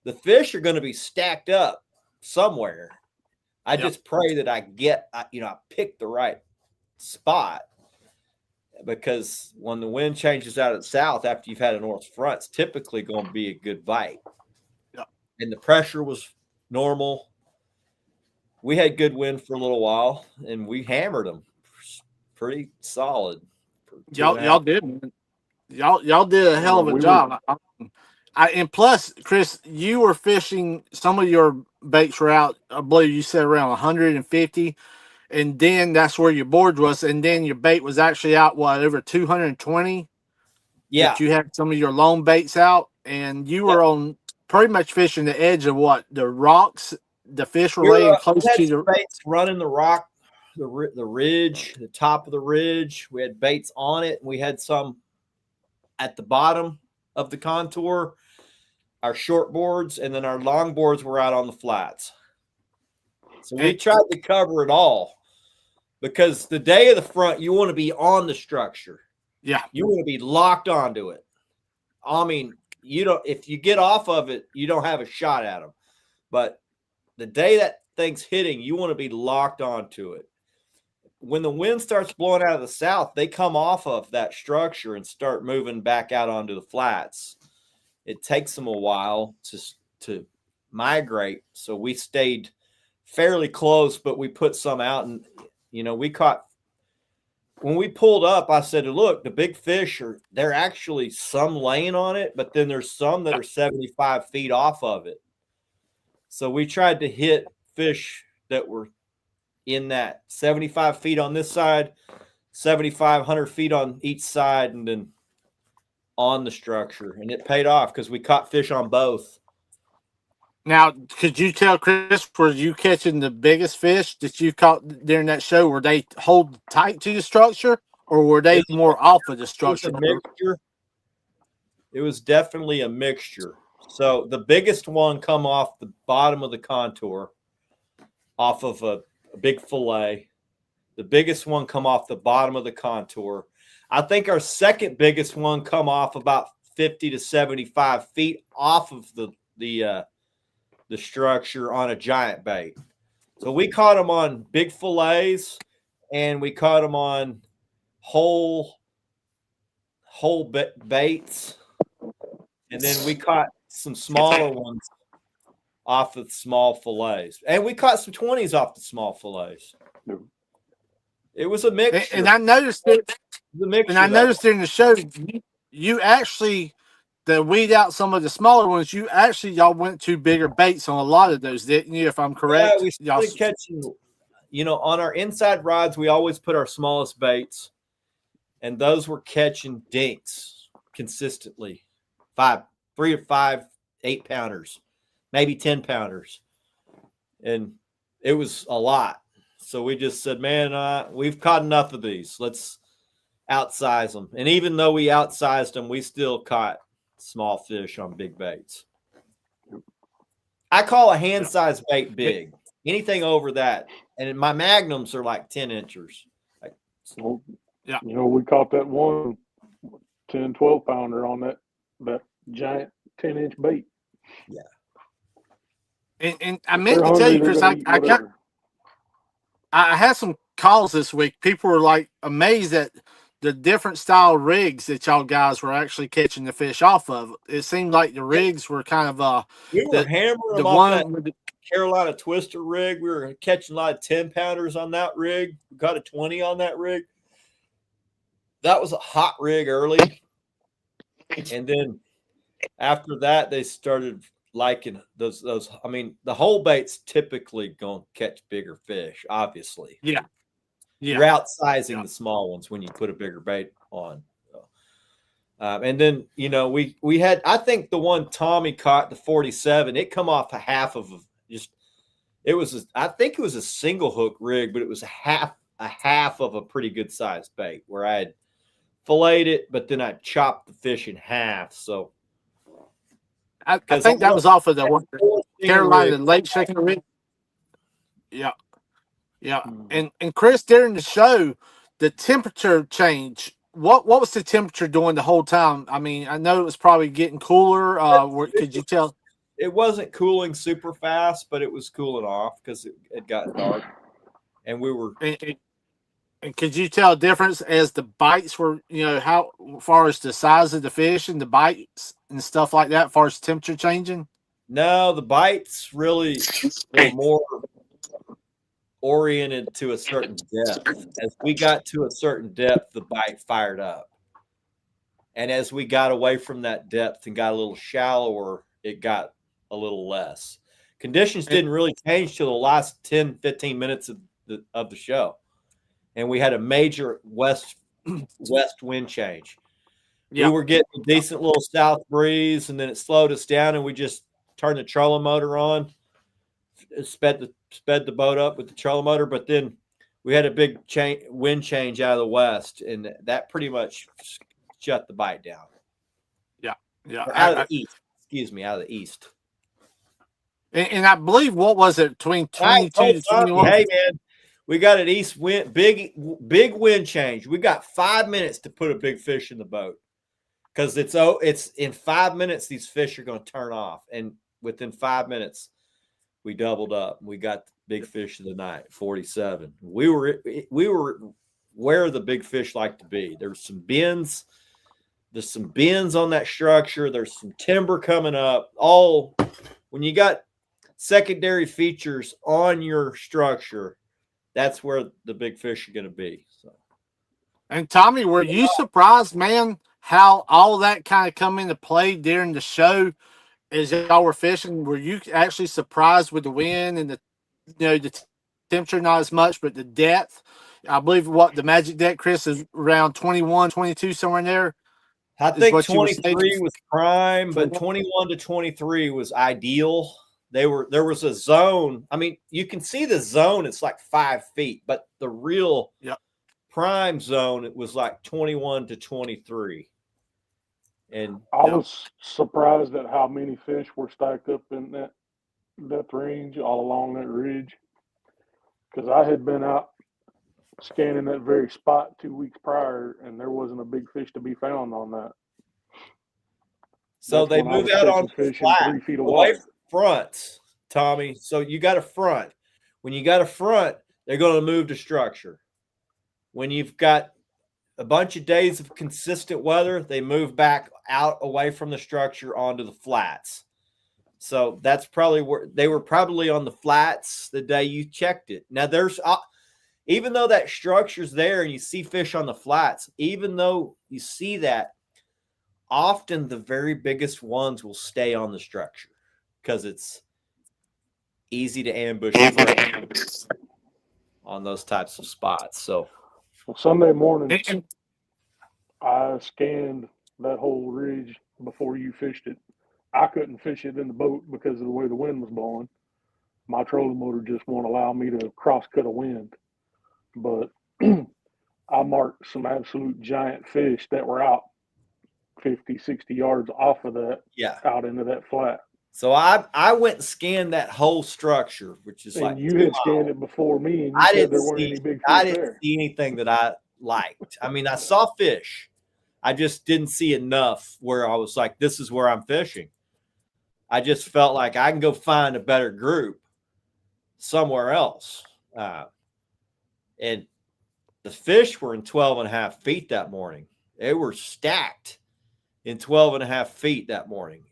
Speaker 1: the fish are going to be stacked up somewhere. I just pray that I pick the right spot, because when the wind changes out of the south after you've had a north front, it's typically going to be a good bite.
Speaker 2: Yep.
Speaker 1: And the pressure was normal. We had good wind for a little while, and we hammered them pretty solid.
Speaker 2: Y'all did a hell of a job. And plus, Chris, you were fishing. Some of your baits were out. I believe you said around 150, and then that's where your board was, and then your bait was actually out over 220.
Speaker 1: Yeah,
Speaker 2: but you had some of your long baits out, and you were on pretty much fishing the edge of the rocks. The fish were laying close to the
Speaker 1: baits, running the rock, the ridge, the top of the ridge. We had baits on it, and we had some at the bottom of the contour, our short boards, and then our long boards were out on the flats. So we tried to cover it all because the day of the front, you want to be on the structure.
Speaker 2: Yeah.
Speaker 1: You want to be locked onto it. I mean, if you get off of it, you don't have a shot at them. But the day that thing's hitting, you want to be locked onto it. When the wind starts blowing out of the south, they come off of that structure and start moving back out onto the flats. It takes them a while to migrate. So we stayed fairly close, but we put some out, and we caught. When we pulled up, I said, look, the big fish they're actually some laying on it, but then there's some that are 75 feet off of it. So we tried to hit fish that were in that 75 feet on this side, 7,500 feet on each side, and then on the structure. And it paid off because we caught fish on both.
Speaker 2: Now, could you tell, Chris, were you catching the biggest fish that you caught during that show? Were they hold tight to the structure, or were they more off of the structure?
Speaker 1: It was a mixture. It was definitely a mixture. So the biggest one come off the bottom of the contour, off of a big fillet. The biggest one come off the bottom of the contour. I think our second biggest one come off about 50 to 75 feet off of the structure on a giant bait. So we caught them on big fillets, and we caught them on whole baits, and then we caught some smaller ones off of small fillets, and we caught some 20s off the small fillets. It was a mix,
Speaker 2: and I noticed it.
Speaker 1: And
Speaker 2: I noticed during the show, you actually, to weed out some of the smaller ones, y'all went to bigger baits on a lot of those, didn't you? If I'm correct,
Speaker 1: yeah, we started catching. On our inside rods, we always put our smallest baits, and those were catching dinks consistently, 3 to 5 8-pounders, maybe 10-pounders, and it was a lot. So we just said, man, we've caught enough of these. Let's outsize them. And even though we outsized them, we still caught small fish on big baits. I call a hand-sized bait big. Anything over that. And my magnums are like 10 inches.
Speaker 2: Yeah.
Speaker 3: We caught that one 10, 12-pounder on that giant 10-inch bait.
Speaker 1: Yeah.
Speaker 2: And I meant to tell you, Chris, I had some calls this week. People were like amazed at the different style rigs that y'all guys were actually catching the fish off of. It seemed like the rigs were kind of
Speaker 1: we were hammering them off that Carolina Twister rig. We were catching a lot of 10-pounders on that rig. We got a 20 on that rig. That was a hot rig early. And then after that, they started liking those. I mean, the whole bait's typically going to catch bigger fish, obviously.
Speaker 2: Yeah.
Speaker 1: You're outsizing the small ones when you put a bigger bait on. And then, we had, I think the one Tommy caught, the 47, it come off a half of I think it was a single hook rig, but it was a half of a pretty good sized bait where I had filleted it, but then I chopped the fish in half. So
Speaker 2: I think that was off of the Carolina Lake Shaking rig. Yeah. Yeah. And Chris, during the show, the temperature change, what was the temperature doing the whole time? I mean, I know it was probably getting cooler. Could you tell?
Speaker 1: It wasn't cooling super fast, but it was cooling off because it got dark. And we were.
Speaker 2: And could you tell a difference as the bites were, how far as the size of the fish and the bites and stuff like that, as far as temperature changing?
Speaker 1: No, the bites really were more oriented to a certain depth. As we got to a certain depth, the bite fired up. And as we got away from that depth and got a little shallower, it got a little less. Conditions didn't really change till the last 10, 15 minutes of the show. And we had a major west wind change. Yeah. We were getting a decent little south breeze, and then it slowed us down, and we just turned the trolling motor on, sped the boat up with the trolling motor. But then we had a big wind change out of the west, and that pretty much shut the bite down.
Speaker 2: Yeah,
Speaker 1: Or out of the east. Excuse me, out of the east.
Speaker 2: and I believe, what was it, between
Speaker 1: I
Speaker 2: 22
Speaker 1: told
Speaker 2: to
Speaker 1: Tommy,
Speaker 2: 21?
Speaker 1: hey man, we got an east wind, big wind change. We got 5 minutes to put a big fish in the boat because it's in 5 minutes these fish are going to turn off, and within 5 minutes we doubled up. We got the big fish of the night, 47. We were where the big fish like to be. There's some bends. There's some bends on that structure. There's some timber coming up. All when you got secondary features on your structure, that's where the big fish are going to be. So,
Speaker 2: And Tommy, were you surprised, man, how all that kind of come into play during the show as y'all were fishing? Were you actually surprised with the wind and the temperature, not as much, but the depth? I believe the magic depth, Chris, is around 21, 22, somewhere in there.
Speaker 1: I
Speaker 2: Is
Speaker 1: think
Speaker 2: what you were saying?
Speaker 1: 23 was prime, but 21 to 23 was ideal. There was a zone. I mean, you can see the zone. It's like 5 feet, but the real prime zone, it was like 21 to 23. And
Speaker 3: I was surprised at how many fish were stacked up in that depth range all along that ridge, because I had been out scanning that very spot 2 weeks prior, and there wasn't a big fish to be found on that.
Speaker 1: so they move out on
Speaker 3: fish
Speaker 1: flat,
Speaker 3: 3 feet
Speaker 1: away
Speaker 3: away.
Speaker 1: from fronts, Tommy. So you got a front. When you got a front, they're going to move to structure. When you've got a bunch of days of consistent weather, they move back out away from the structure onto the flats. So that's probably where they were, probably on the flats the day you checked it. Now there's even though that structure's there and you see fish on the flats, even though you see that, often the very biggest ones will stay on the structure because it's easy to ambush on those types of spots. So
Speaker 3: Sunday morning, I scanned that whole ridge before you fished it. I couldn't fish it in the boat because of the way the wind was blowing. My trolling motor just won't allow me to cross cut a wind. But I marked some absolute giant fish that were out 50, 60 yards off of that, out into that flat.
Speaker 1: So I went and scanned that whole structure, which is
Speaker 3: and you had scanned it before me, and you said there weren't any big fish
Speaker 1: I didn't see anything that I liked. I mean, I saw fish. I just didn't see enough where I was like, this is where I'm fishing. I just felt like I can go find a better group somewhere else. And the fish were in 12.5 feet that morning. They were stacked in 12.5 feet that morning.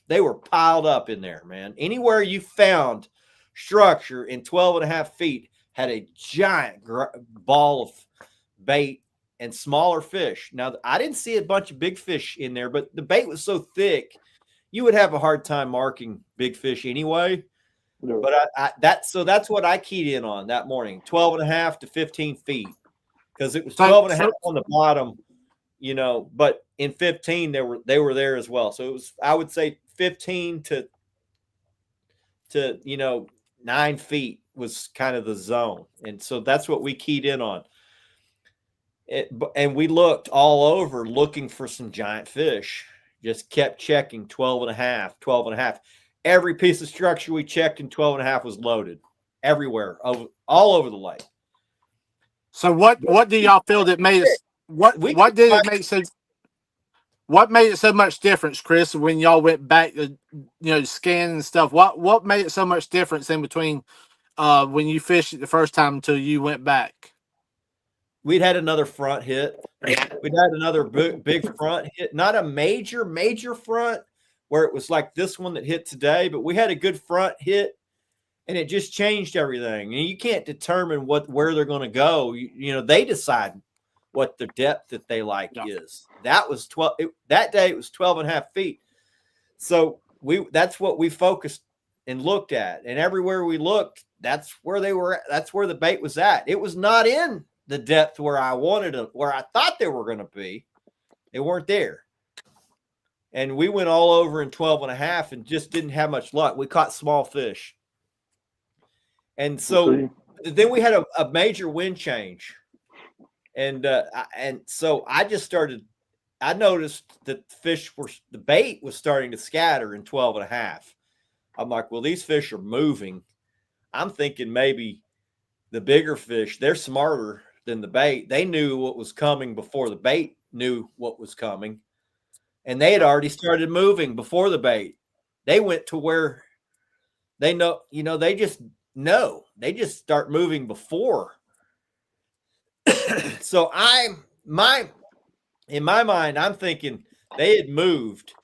Speaker 1: They were piled up in there, man. Anywhere you found structure in 12.5 feet had a giant ball of bait and smaller fish. Now, I didn't see a bunch of big fish in there, but the bait was so thick, you would have a hard time marking big fish anyway. No. But that's what I keyed in on that morning, 12.5 to 15 feet, because it was 12.5 on the bottom, but in 15 they were there as well. So it was, I would say 15 to 9 feet was kind of the zone. And so that's what we keyed in on. And we looked all over looking for some giant fish, just kept checking 12.5. Every piece of structure we checked in 12.5 was loaded everywhere, all over the lake.
Speaker 2: So what do y'all feel that made it? What made it so much difference, Chris, when y'all went back to scan and stuff? What made it so much difference in between when you fished it the first time until you went back?
Speaker 1: We'd had another front hit. We'd had another big front hit, not a major front where it was like this one that hit today, but we had a good front hit, and it just changed everything. And you can't determine where they're going to go. They decide what the depth that they like is. That was 12. That day it was 12.5 feet. So that's what we focused and looked at, and everywhere we looked, that's where they were. That's where the bait was at. It was not in the depth where I wanted them, where I thought they were going to be. They weren't there. And we went all over in 12.5 and just didn't have much luck. We caught small fish. And so then we had a major wind change. And so I just started I noticed that the bait was starting to scatter in 12 and a half. I'm like, well, these fish are moving. I'm thinking maybe the bigger fish, they're smarter than the bait. They knew what was coming before the bait knew what was coming. And they had already started moving before the bait. They went to where they know, they just know. They just start moving before. So in my mind, I'm thinking they had moved.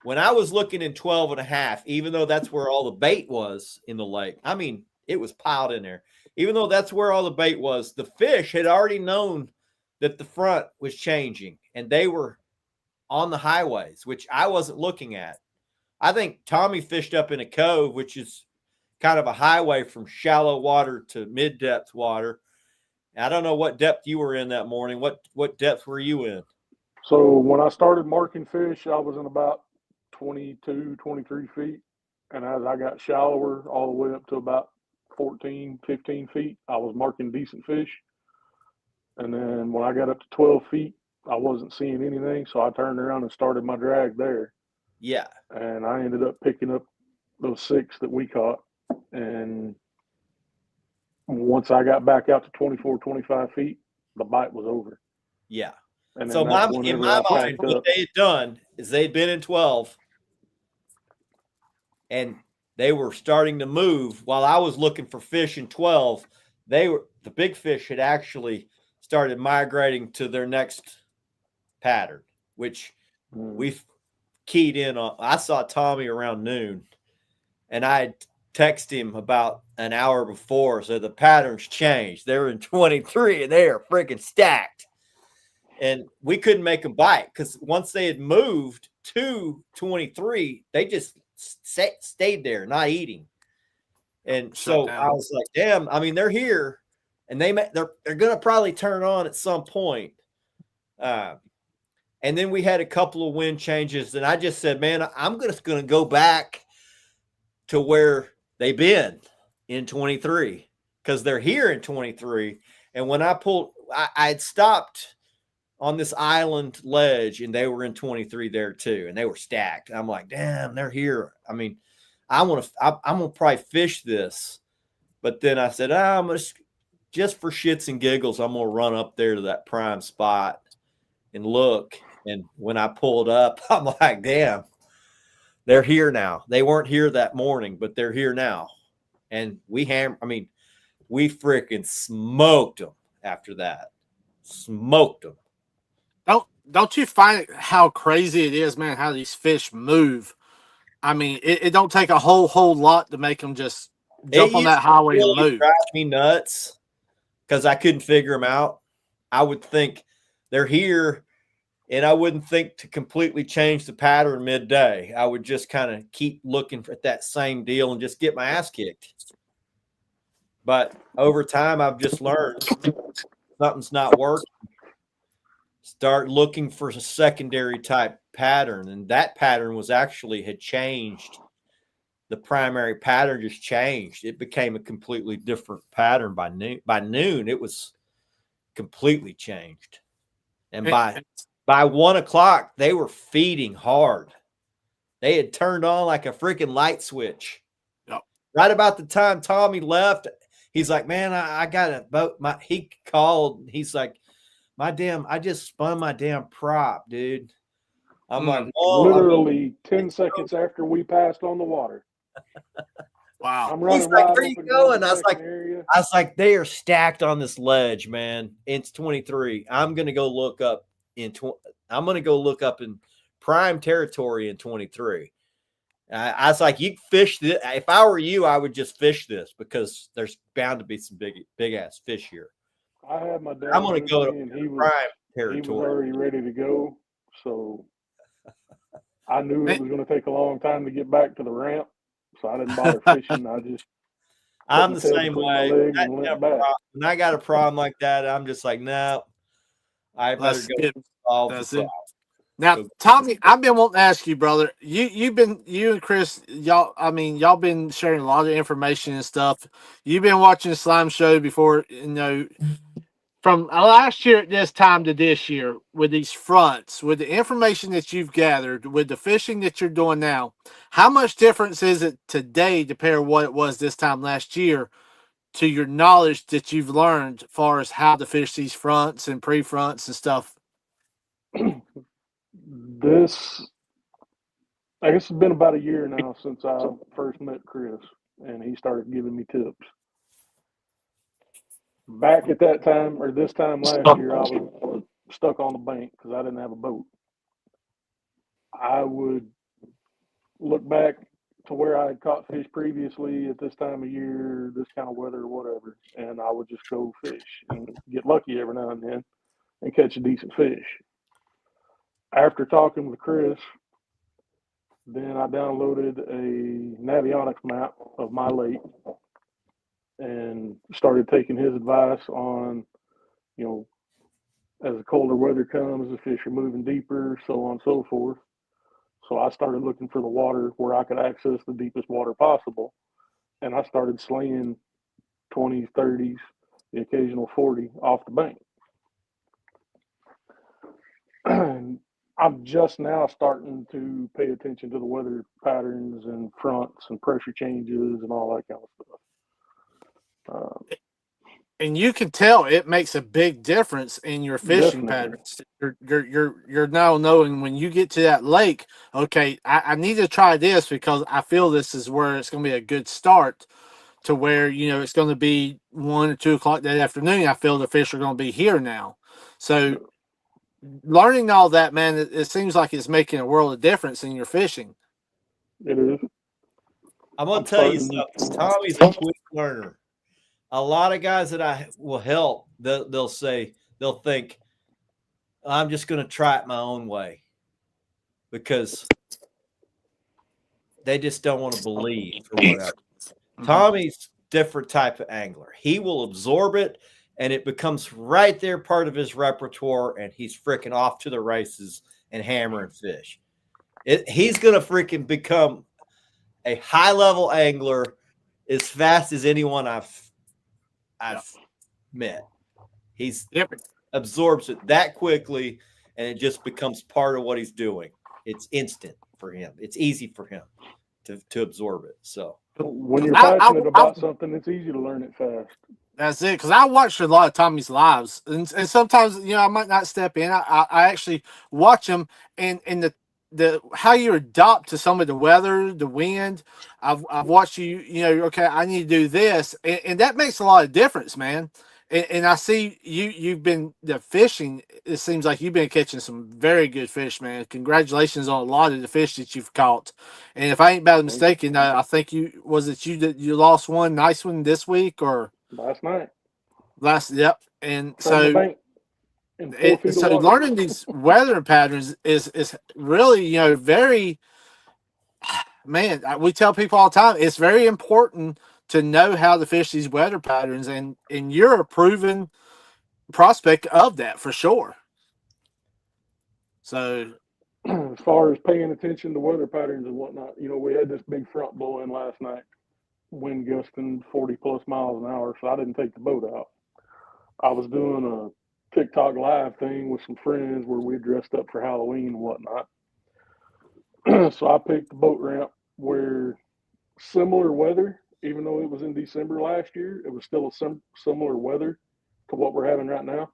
Speaker 1: When I was looking in 12 and a half, even though that's where all the bait was in the lake, I mean, it was piled in there. Even though that's where all the bait was, the fish had already known that the front was changing, and they were on the highways, which I wasn't looking at. I think Tommy fished up in a cove, which is kind of a highway from shallow water to mid-depth water. I don't know what depth you were in that morning. What depth were you in?
Speaker 3: So when I started marking fish, I was in about 22, 23 feet. And as I got shallower, all the way up to about 14, 15 feet, I was marking decent fish. And then when I got up to 12 feet, I wasn't seeing anything. So I turned around and started my drag there.
Speaker 1: Yeah.
Speaker 3: And I ended up picking up those 6 that we caught. And once I got back out to 24, 25 feet, the bite was over.
Speaker 1: Yeah.
Speaker 3: And
Speaker 1: so in my mind, what they had done is they'd been in 12 and they were starting to move while I was looking for fish in 12. The big fish had actually started migrating to their next pattern, which we keyed in on. I saw Tommy around noon, and I texted him about an hour before, so the patterns changed. They were in 23, and they are freaking stacked. And we couldn't make them bite because once they had moved to 23, they just stayed there, not eating. And so I was like, damn, I mean, they're here, and they're going to probably turn on at some point. And then we had a couple of wind changes, and I just said, man, I'm just going to go back to where they've been in 23 because they're here in 23. And when I pulled, I had stopped on this island ledge, and they were in 23 there too, and they were stacked. I'm like, damn, they're here. I mean, I'm gonna probably fish this, but then I said, I'm gonna just for shits and giggles, I'm gonna run up there to that prime spot and look. And when I pulled up, I'm like, damn, they're here now. They weren't here that morning, but they're here now. And we freaking smoked them after that. Smoked them.
Speaker 2: Don't you find how crazy it is, man, how these fish move? I mean, it don't take a whole lot to make them just jump on that highway and move. It
Speaker 1: drives me nuts because I couldn't figure them out. I would think they're here, and I wouldn't think to completely change the pattern midday. I would just kind of keep looking at that same deal and just get my ass kicked. But over time, I've just learned something's not working. Start looking for a secondary type pattern. And that pattern had changed. The primary pattern just changed. It became a completely different pattern by noon. By noon, it was completely changed. And by 1 o'clock, they were feeding hard. They had turned on like a freaking light switch.
Speaker 2: Yep.
Speaker 1: Right about the time Tommy left, he's like, man, I got a boat. He called. He's like, I just spun my damn prop, dude. I'm like,
Speaker 3: literally 10 seconds after we passed on the water.
Speaker 2: Wow.
Speaker 3: I'm running.
Speaker 1: He's like, where you going? I was like, they are stacked on this ledge, man. It's 23. I'm gonna go look up in prime territory in 23. I was like, you fish this. If I were you, I would just fish this because there's bound to be some big ass fish here.
Speaker 3: I had my dad.
Speaker 1: I'm going to go to prime territory.
Speaker 3: He was already ready to go, so I knew it was going to take a long time to get back to the ramp, so I didn't bother fishing.
Speaker 1: I'm the same way. When I got a problem like that, I'm just like, no, I better go solve the problem.
Speaker 2: Now, Tommy, I've been wanting to ask you, brother. You and Chris, y'all been sharing a lot of information and stuff. You've been watching the Slime Show before, from last year at this time to this year, with these fronts, with the information that you've gathered, with the fishing that you're doing now, how much difference is it today compared to what it was this time last year to your knowledge that you've learned as far as how to fish these fronts and pre-fronts and stuff?
Speaker 3: This, I guess it's been about a year now since I first met Chris, and he started giving me tips. Back at that time, or this time last year, I was stuck on the bank because I didn't have a boat. I would look back to where I had caught fish previously at this time of year, this kind of weather or whatever, and I would just go fish and get lucky every now and then and catch a decent fish. After talking with Chris, then I downloaded a Navionics map of my lake and started taking his advice on, as the colder weather comes, the fish are moving deeper, so on and so forth. So I started looking for the water where I could access the deepest water possible. And I started slaying 20s, 30s, the occasional 40 off the bank. And I'm just now starting to pay attention to the weather patterns and fronts and pressure changes and all that kind of stuff.
Speaker 2: And you can tell it makes a big difference in your fishing patterns. You're now knowing when you get to that lake, okay, I need to try this because I feel this is where it's going to be a good start to where, it's going to be 1 or 2 o'clock that afternoon. I feel the fish are going to be here now. So learning all that, man, it seems like it's making a world of difference in your fishing.
Speaker 3: It is.
Speaker 1: I'm going to tell you something. Tommy's a quick learner. A lot of guys that I will help, they'll think, I'm just going to try it my own way because they just don't want to believe or whatever. Tommy's different type of angler. He will absorb it, and it becomes right there part of his repertoire, and he's freaking off to the races and hammering fish. He's going to freaking become a high-level angler as fast as anyone I've met. He's absorbs it that quickly, and it just becomes part of what he's doing. It's instant for him. It's easy for him to absorb it. So
Speaker 3: when you're passionate about something, it's easy to learn it fast.
Speaker 2: That's it. Because I watched a lot of Tommy's lives, and sometimes I might not step in. I actually watch them, and the how you adopt to some of the weather, the wind. I've watched you. Okay, I need to do this, and that makes a lot of difference, man. And I see you've been the fishing. It seems like you've been catching some very good fish, man. Congratulations on a lot of the fish that you've caught. And if I ain't bad mistaken, I think you lost one nice one this week or
Speaker 3: last night.
Speaker 2: Yep. And
Speaker 3: so
Speaker 2: learning these weather patterns is really very, man. We tell people all the time it's very important to know how to fish these weather patterns, and you're a proven prospect of that for sure. So
Speaker 3: as far as paying attention to weather patterns and whatnot, we had this big front blow in last night, wind gusting 40 plus miles an hour, so I didn't take the boat out. I was doing a TikTok live thing with some friends where we dressed up for Halloween and whatnot. So I picked the boat ramp where similar weather, even though it was in December last year, it was still a similar weather to what we're having right now.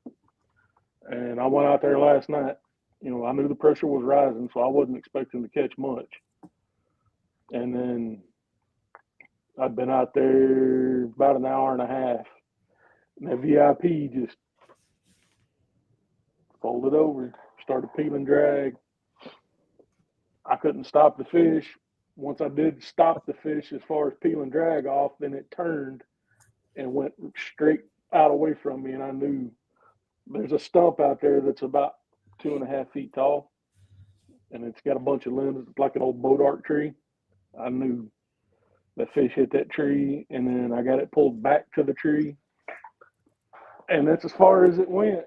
Speaker 3: And I went out there last night. I knew the pressure was rising, so I wasn't expecting to catch much. And then I'd been out there about an hour and a half. And that VIP just folded over, started peeling drag. I couldn't stop the fish. Once I did stop the fish as far as peeling drag off, then it turned and went straight out away from me. And I knew there's a stump out there that's about 2.5 feet tall. And it's got a bunch of limbs. It's like an old boat arc tree. I knew the fish hit that tree, and then I got it pulled back to the tree. And that's as far as it went.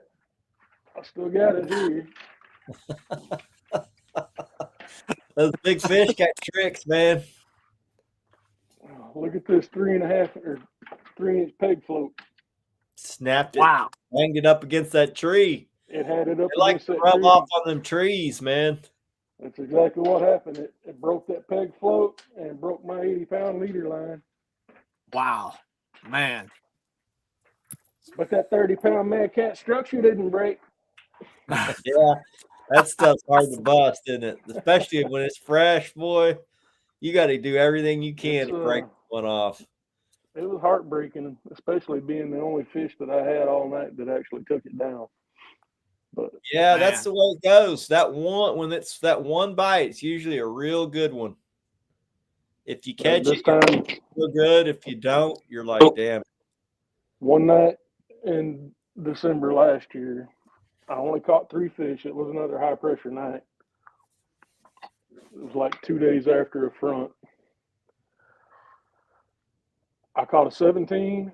Speaker 3: I still got it here.
Speaker 1: Those big fish got tricks, man.
Speaker 3: Look at this 3.5 or 3-inch peg float.
Speaker 1: Snapped it.
Speaker 2: Wow.
Speaker 1: Banged it up against that tree.
Speaker 3: It had it up
Speaker 1: They like
Speaker 3: against
Speaker 1: to
Speaker 3: that
Speaker 1: rub
Speaker 3: tree.
Speaker 1: off on them trees, man.
Speaker 3: That's exactly what happened. It broke that peg float and broke my 80-pound leader line.
Speaker 2: Wow, man.
Speaker 3: But that 30-pound Mad Cat structure didn't break.
Speaker 1: Yeah, that stuff's hard to bust, isn't it? Especially when it's fresh, boy. You got to do everything you can to break one off.
Speaker 3: It was heartbreaking, especially being the only fish that I had all night that actually took it down. But
Speaker 1: yeah,
Speaker 2: man,
Speaker 1: that's the way it goes. That one, when it's that one bite, it's usually a real good one. If you catch
Speaker 3: this
Speaker 1: it,
Speaker 3: time,
Speaker 1: you feel good. If you don't, you're like, damn.
Speaker 3: One night in December last year, I only caught 3 fish. It was another high pressure night. It was like 2 days after a front. I caught a 17.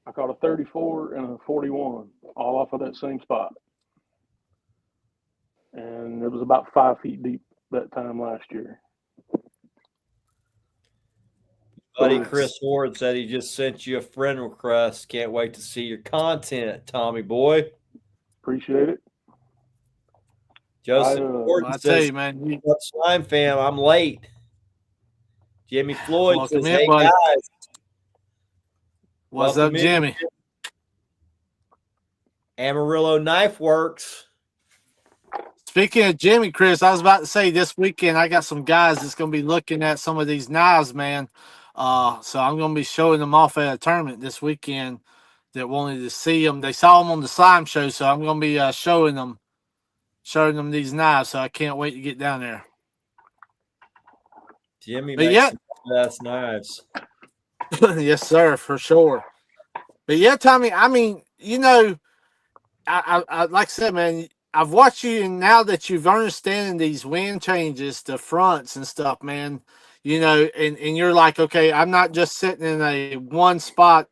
Speaker 3: I caught a 34 and a 41, all off of that same spot. And it was about 5 feet deep that time last year.
Speaker 1: Buddy Chris Ward said he just sent you a friend request. Can't wait to see your content, Tommy boy.
Speaker 3: Appreciate it.
Speaker 1: Joseph Gordon
Speaker 2: I
Speaker 1: says,
Speaker 2: tell you, man,
Speaker 1: "What's Slime fam? I'm late." Jimmy Floyd
Speaker 2: Welcome
Speaker 1: says,
Speaker 2: in,
Speaker 1: "Hey
Speaker 2: buddy.
Speaker 1: guys,
Speaker 2: what's
Speaker 1: welcome
Speaker 2: up,
Speaker 1: in."
Speaker 2: Jimmy?
Speaker 1: Amarillo Knife Works.
Speaker 2: Speaking of Jimmy, Chris, I was about to say this weekend I got some guys that's going to be looking at some of these knives, man. So I'm going to be showing them off at a tournament this weekend that wanted to see them. They saw them on the Slime Show, so I'm going to be showing them these knives. So I can't wait to get down there.
Speaker 1: Jimmy
Speaker 2: But
Speaker 1: makes some best knives.
Speaker 2: Yes, sir, for sure. But yeah, Tommy, I mean, you know, I like I said, man, I've watched you, and now that you've understanding these wind changes, the fronts and stuff, man, you know, and you're like, okay, I'm not just sitting in a one spot,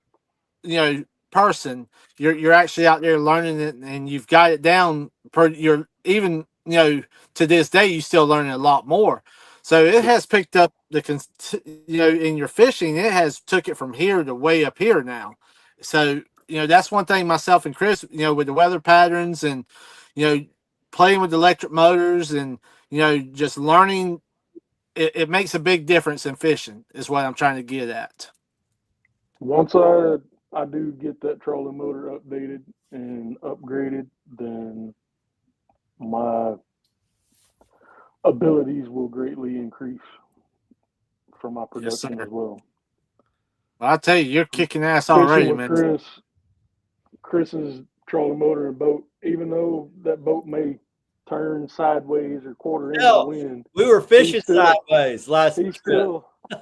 Speaker 2: you know, person. You're actually out there learning it, and you've got it down. You're even, you know, to this day, you still learning a lot more. So it has picked up you know, in your fishing, it has took it from here to way up here now. So, you know, that's one thing myself and Chris, you know, with the weather patterns and, you know, playing with electric motors and, you know, just learning, it makes a big difference in fishing is what I'm trying to get at.
Speaker 3: Once I do get that trolling motor updated and upgraded, then my abilities will greatly increase for my production as well.
Speaker 2: I tell you, you're kicking ass already,
Speaker 3: with
Speaker 2: man.
Speaker 3: Chris's trolling motor and boat, even though that boat may turn sideways or quarter into the wind,
Speaker 1: we were fishing sideways last
Speaker 3: trip.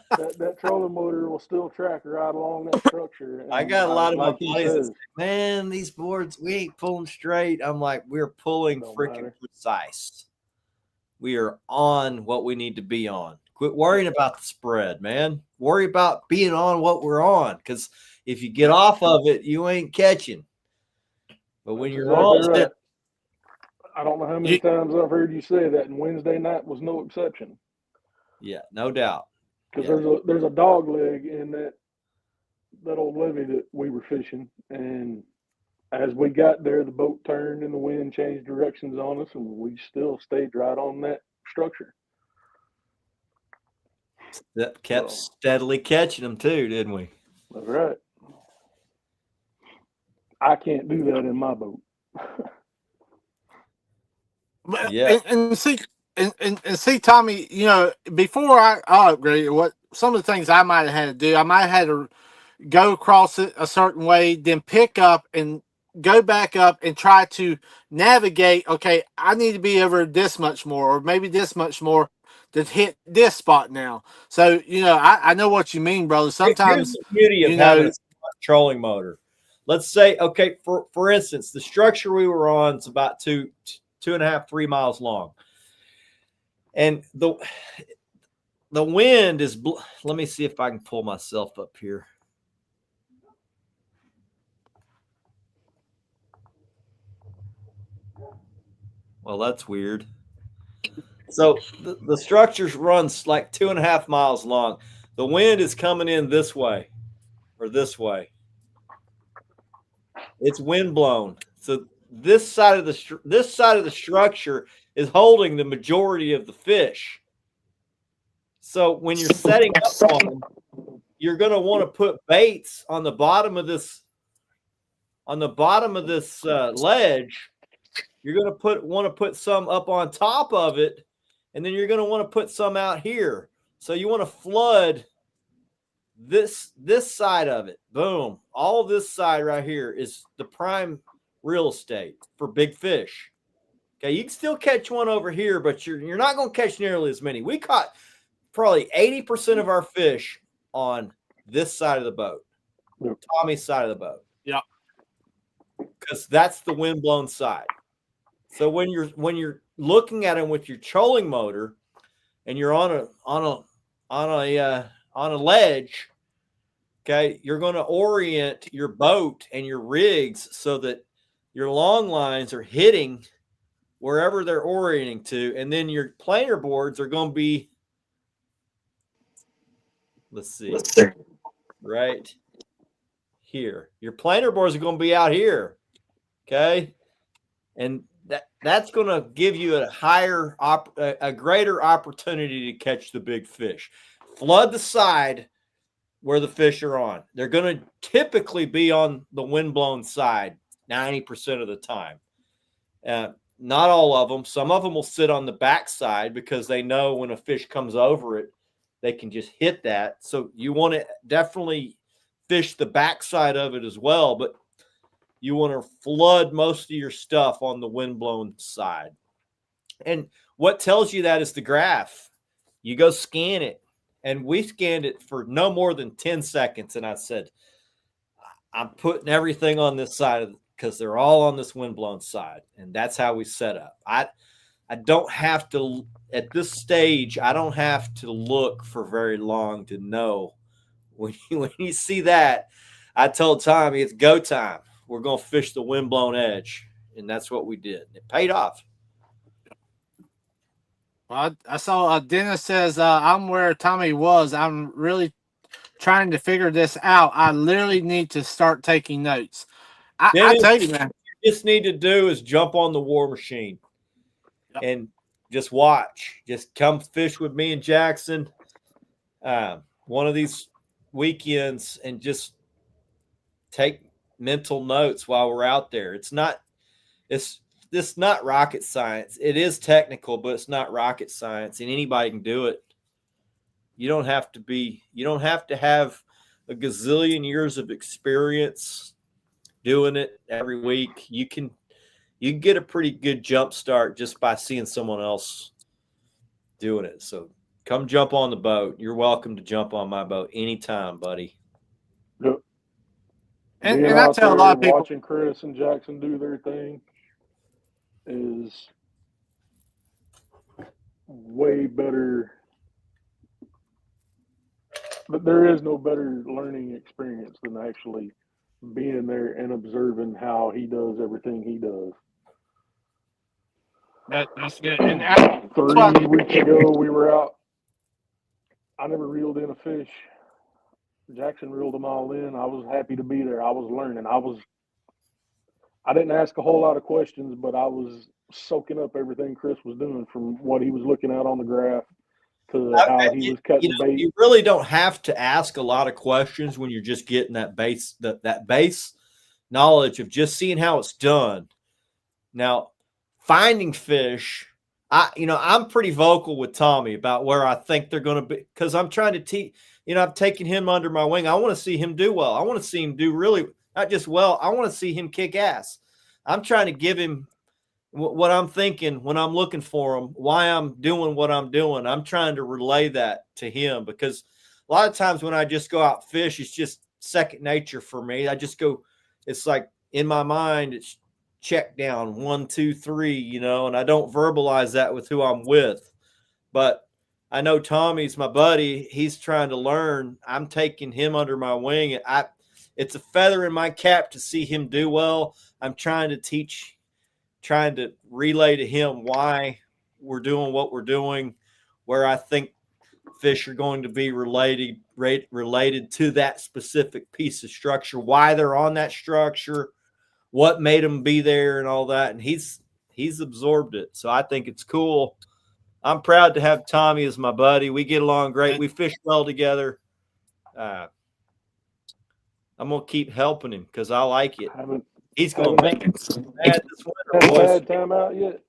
Speaker 3: That trolling motor will still track right along that structure.
Speaker 1: I got a lot of my buddies that say,
Speaker 2: man,
Speaker 1: these boards, we ain't pulling straight. I'm like, we're pulling freaking precise. We are on what we need to be on. Quit worrying about the spread, man. Worry about being on what we're on, because if you get off of it, you ain't catching. But when you're on it,
Speaker 3: I don't know how many times I've heard you say that, and Wednesday night was no exception.
Speaker 1: Yeah, no doubt.
Speaker 3: Because there's a dog leg in that old levee that we were fishing, and as we got there, the boat turned and the wind changed directions on us, and we still stayed right on that structure.
Speaker 1: That kept steadily catching them too, didn't we?
Speaker 3: That's right. I can't do that in my boat.
Speaker 2: Yeah, and see, Tommy, you know, before I upgraded, what some of the things I might have had to do, I might have had to go across it a certain way, then pick up and go back up and try to navigate. Okay, I need to be over this much more, or maybe this much more to hit this spot now. So, you know, I know what you mean, brother. Sometimes
Speaker 1: here's the beauty of having a trolling motor. Let's say, okay, for instance, the structure we were on is about 2.5, 3 miles long. And the wind is, let me see if I can pull myself up here. Well, that's weird. So the structures runs like 2.5 miles long. The wind is coming in this way or this way. It's wind blown. So this side of the structure is holding the majority of the fish. So when you're setting up on them, you're going to want to put baits on the bottom of this ledge. You're going to want to put some up on top of it, and then you're going to want to put some out here. So you want to flood this side of it. Boom. All this side right here is the prime real estate for big fish. Okay, you can still catch one over here, but you're not going to catch nearly as many. We caught probably 80% of our fish on this side of the boat.
Speaker 3: Yep.
Speaker 1: Tommy's side of the boat.
Speaker 2: Yeah.
Speaker 1: Because that's the windblown side. So when you're looking at them with your trolling motor and you're on a ledge, okay, you're going to orient your boat and your rigs so that your long lines are hitting wherever they're orienting to, and then your planer boards are going to be, let's see, right here. Your planer boards are going to be out here, okay, and that's going to give you a greater opportunity to catch the big fish. Flood the side where the fish are on. They're going to typically be on the windblown side 90% of the time. Not all of them. Some of them will sit on the back side because they know when a fish comes over it, they can just hit that. So you want to definitely fish the back side of it as well, but you want to flood most of your stuff on the windblown side. And what tells you that is the graph. You go scan it. And we scanned it for no more than 10 seconds. And I said, I'm putting everything on this side because they're all on this windblown side. And that's how we set up. I don't have to, at this stage, I don't have to look for very long to know. When you see that, I told Tommy, it's go time. We're going to fish the windblown edge. And that's what we did. It paid off.
Speaker 2: Well, I saw Dennis says, I'm where Tommy was. I'm really trying to figure this out. I literally need to start taking notes. I tell you, man.
Speaker 1: What you just need to do is jump on the war machine and just watch. Just come fish with me and Jackson one of these weekends and just take mental notes while we're out there. It's not rocket science. It is technical, but it's not rocket science, and anybody can do it. You don't have to have a gazillion years of experience doing it every week. You can get a pretty good jump start just by seeing someone else doing it. So come jump on the boat. You're welcome to jump on my boat anytime, buddy.
Speaker 3: Yep.
Speaker 2: And I tell a lot of people,
Speaker 3: watching Chris and Jackson do their thing is way better, but there is no better learning experience than actually being there and observing how he does everything he does.
Speaker 2: That's good. And
Speaker 3: 3 weeks ago, we were out. I never reeled in a fish. Jackson reeled them all in. I was happy to be there. I was learning. I didn't ask a whole lot of questions, but I was soaking up everything Chris was doing, from what he was looking at on the graph to how he was cutting bait.
Speaker 1: You really don't have to ask a lot of questions when you're just getting that base knowledge of just seeing how it's done. Now, finding fish, I'm pretty vocal with Tommy about where I think they're going to be, because I'm trying to teach. I've taken him under my wing. I want to see him do well. I want to see him do really, not just well, I want to see him kick ass. I'm trying to give him what I'm thinking when I'm looking for him, why I'm doing what I'm doing. I'm trying to relay that to him, because a lot of times when I just go out fish, it's just second nature for me. I just go, it's like in my mind, it's check down 1, 2, 3, and I don't verbalize that with who I'm with. But I know Tommy's my buddy. He's trying to learn. I'm taking him under my wing. It's a feather in my cap to see him do well. I'm trying to relay to him why we're doing what we're doing, where I think fish are going to be related to that specific piece of structure, why they're on that structure, what made him be there and all that. And he's absorbed it. So I think it's cool. I'm proud to have Tommy as my buddy. We get along great. We fish well together. I'm going to keep helping him because I like it. He's going to make it bad this winter, boys.
Speaker 3: Bad time out yet.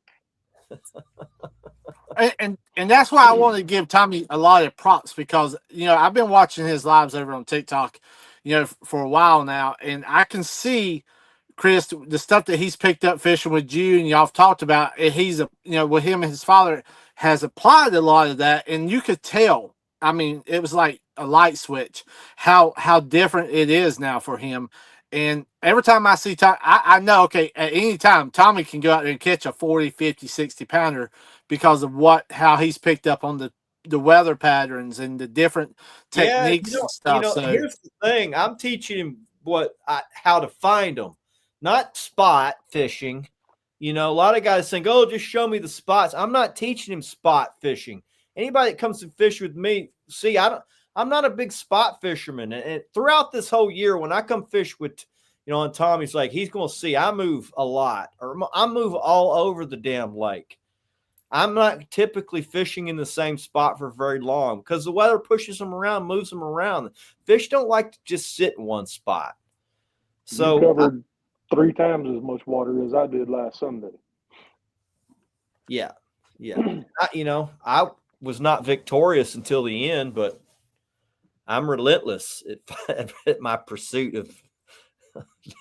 Speaker 2: And that's why I want to give Tommy a lot of props because, I've been watching his lives over on TikTok, for a while now. And I can see, Chris, the stuff that he's picked up fishing with you and y'all have talked about, he's, with him and his father has applied a lot of that. And you could tell, I mean, it was like a light switch, how different it is now for him. And every time I see Tommy, I know, okay, at any time, Tommy can go out there and catch a 40, 50, 60 pounder because of how he's picked up on the weather patterns and the different techniques and stuff. So
Speaker 1: here's the thing. I'm teaching him how to find them, not spot fishing. A lot of guys think, oh, just show me the spots. I'm not teaching him spot fishing. Anybody that comes to fish with me, I'm not a big spot fisherman. And throughout this whole year, when I come fish with, and Tommy's like, he's going to see I move a lot, or I move all over the damn lake. I'm not typically fishing in the same spot for very long because the weather pushes them around, moves them around. Fish don't like to just sit in one spot. So
Speaker 3: you covered 3 times as much water as I did last Sunday.
Speaker 1: Yeah. I was not victorious until the end, but I'm relentless at my pursuit of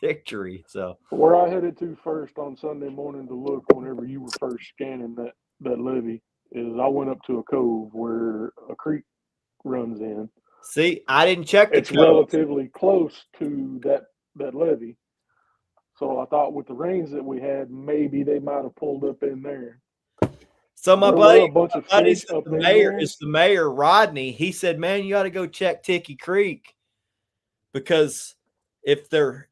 Speaker 1: victory. So
Speaker 3: where I headed to first on Sunday morning to look whenever you were first scanning that levee is I went up to a cove where a creek runs in.
Speaker 1: See, I didn't check
Speaker 3: it's relatively close to that levee. So I thought with the rains that we had, maybe they might have pulled up in there.
Speaker 1: So my buddy, the mayor, Rodney, he said, man, you got to go check Ticky Creek because if they're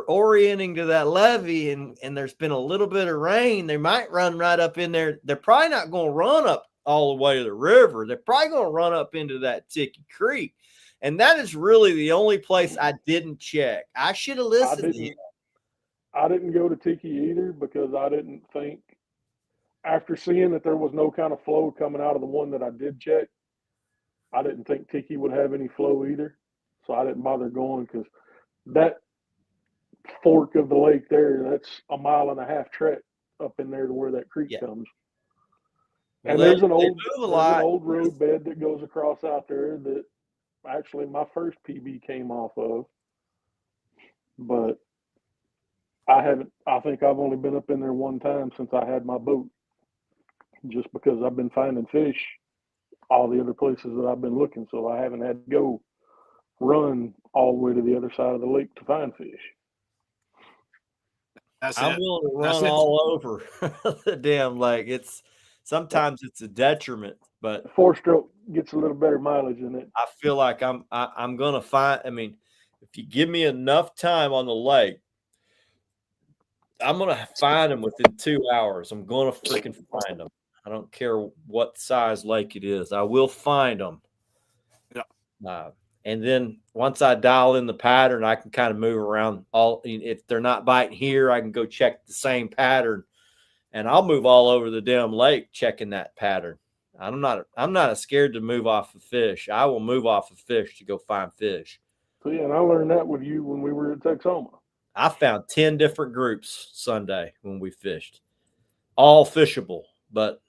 Speaker 1: orienting to that levee and there's been a little bit of rain, they might run right up in there. They're probably not going to run up all the way to the river. They're probably going to run up into that Ticky Creek. And that is really the only place I didn't check. I should have listened to him.
Speaker 3: I didn't go to Tiki either because I didn't think, after seeing that there was no kind of flow coming out of the one that I did check, I didn't think Tiki would have any flow either. So I didn't bother going because that fork of the lake there, that's a 1.5 mile trek up in there to where that creek comes. Well, and there's an old road bed that goes across out there that actually my first PB came off of. But I think I've only been up in there one time since I had my boat, just because I've been finding fish all the other places that I've been looking. So I haven't had to go run all the way to the other side of the lake to find fish.
Speaker 1: I'm willing to run all over the damn lake. Sometimes it's a detriment, but
Speaker 3: 4-stroke gets a little better mileage in it.
Speaker 1: I feel like I'm gonna find. I mean, if you give me enough time on the lake, I'm gonna find them within 2 hours. I'm gonna freaking find them. I don't care what size lake it is. I will find them. Yeah. And then once I dial in the pattern, I can kind of move around if they're not biting here, I can go check the same pattern, and I'll move all over the damn lake checking that pattern. I'm not scared to move off of fish. I will move off of fish to go find fish.
Speaker 3: So yeah, and I learned that with you when we were at Texoma.
Speaker 1: I found 10 different groups Sunday when we fished, all fishable, but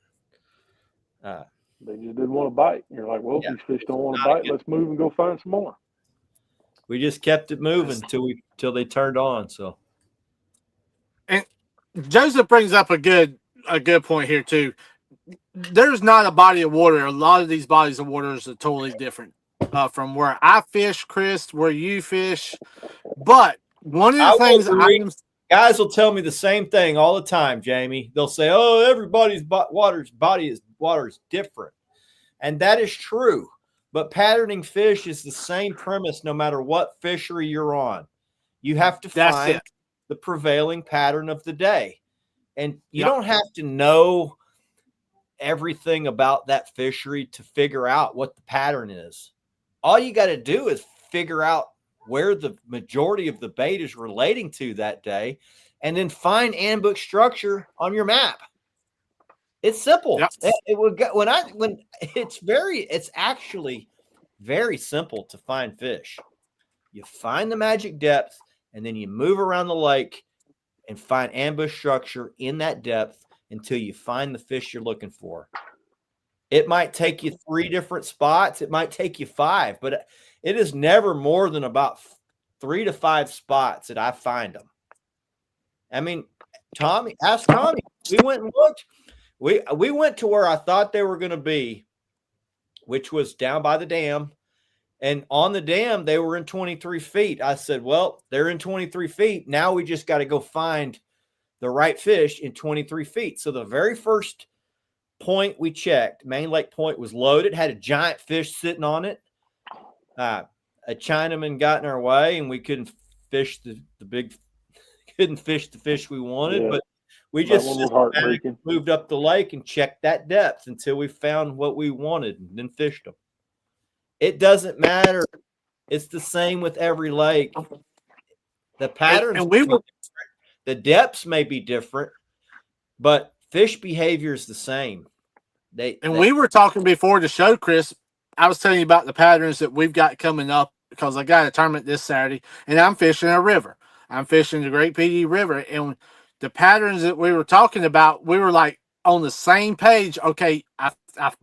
Speaker 3: they just didn't want to bite. You're like, well, these fish don't want to bite. Let's move and go find some more.
Speaker 1: We just kept it moving till they turned on. So,
Speaker 2: and Joseph brings up a good point here too. There's not a body of water. A lot of these bodies of water are totally different from where I fish, Chris, where you fish. But one of the things
Speaker 1: guys will tell me the same thing all the time, Jamie. They'll say, "Oh, everybody's water is different," and that is true. But patterning fish is the same premise no matter what fishery you're on. You have to find the prevailing pattern of the day, and you don't have to know everything about that fishery to figure out what the pattern is. All you got to do is figure out where the majority of the bait is relating to that day, and then find ambush structure on your map. It's simple.
Speaker 2: Yep.
Speaker 1: It would go when it's actually very simple to find fish. You find the magic depth, and then you move around the lake and find ambush structure in that depth until you find the fish you're looking for. It might take you 3 different spots. It might take you 5, but it is never more than about 3 to 5 spots that I find them. I mean, ask Tommy. We went and looked. We went to where I thought they were going to be, which was down by the dam. And on the dam, they were in 23 feet. I said, well, they're in 23 feet. Now we just got to go find the right fish in 23 feet. So the very first point we checked, Main Lake Point, was loaded, had a giant fish sitting on it. A Chinaman got in our way, and we couldn't fish the fish we wanted.
Speaker 3: Yeah,
Speaker 1: but we just moved up the lake and checked that depth until we found what we wanted and then fished them. It doesn't matter. It's the same with every lake. The patterns, the depths may be different, but fish behavior is the same.
Speaker 2: We were talking before the show, Chris. I was telling you about the patterns that we've got coming up because I got a tournament this Saturday, and I'm fishing a river. I'm fishing the Great PD River, and the patterns that we were talking about, we were like on the same page. Okay, I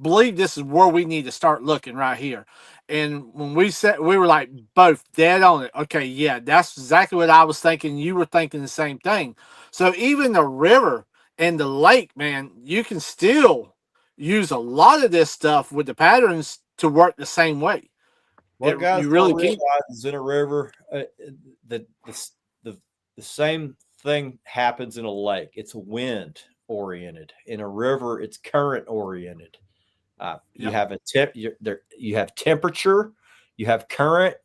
Speaker 2: believe this is where we need to start looking right here. And when we said, we were like both dead on it. Okay, yeah, that's exactly what I was thinking. You were thinking the same thing. So even the river and the lake, man, you can still use a lot of this stuff with the patterns to work the same way.
Speaker 1: What guys you really realize is in a river, the same thing happens in a lake. It's wind oriented. In a river, it's current oriented. You have you have temperature, you have current.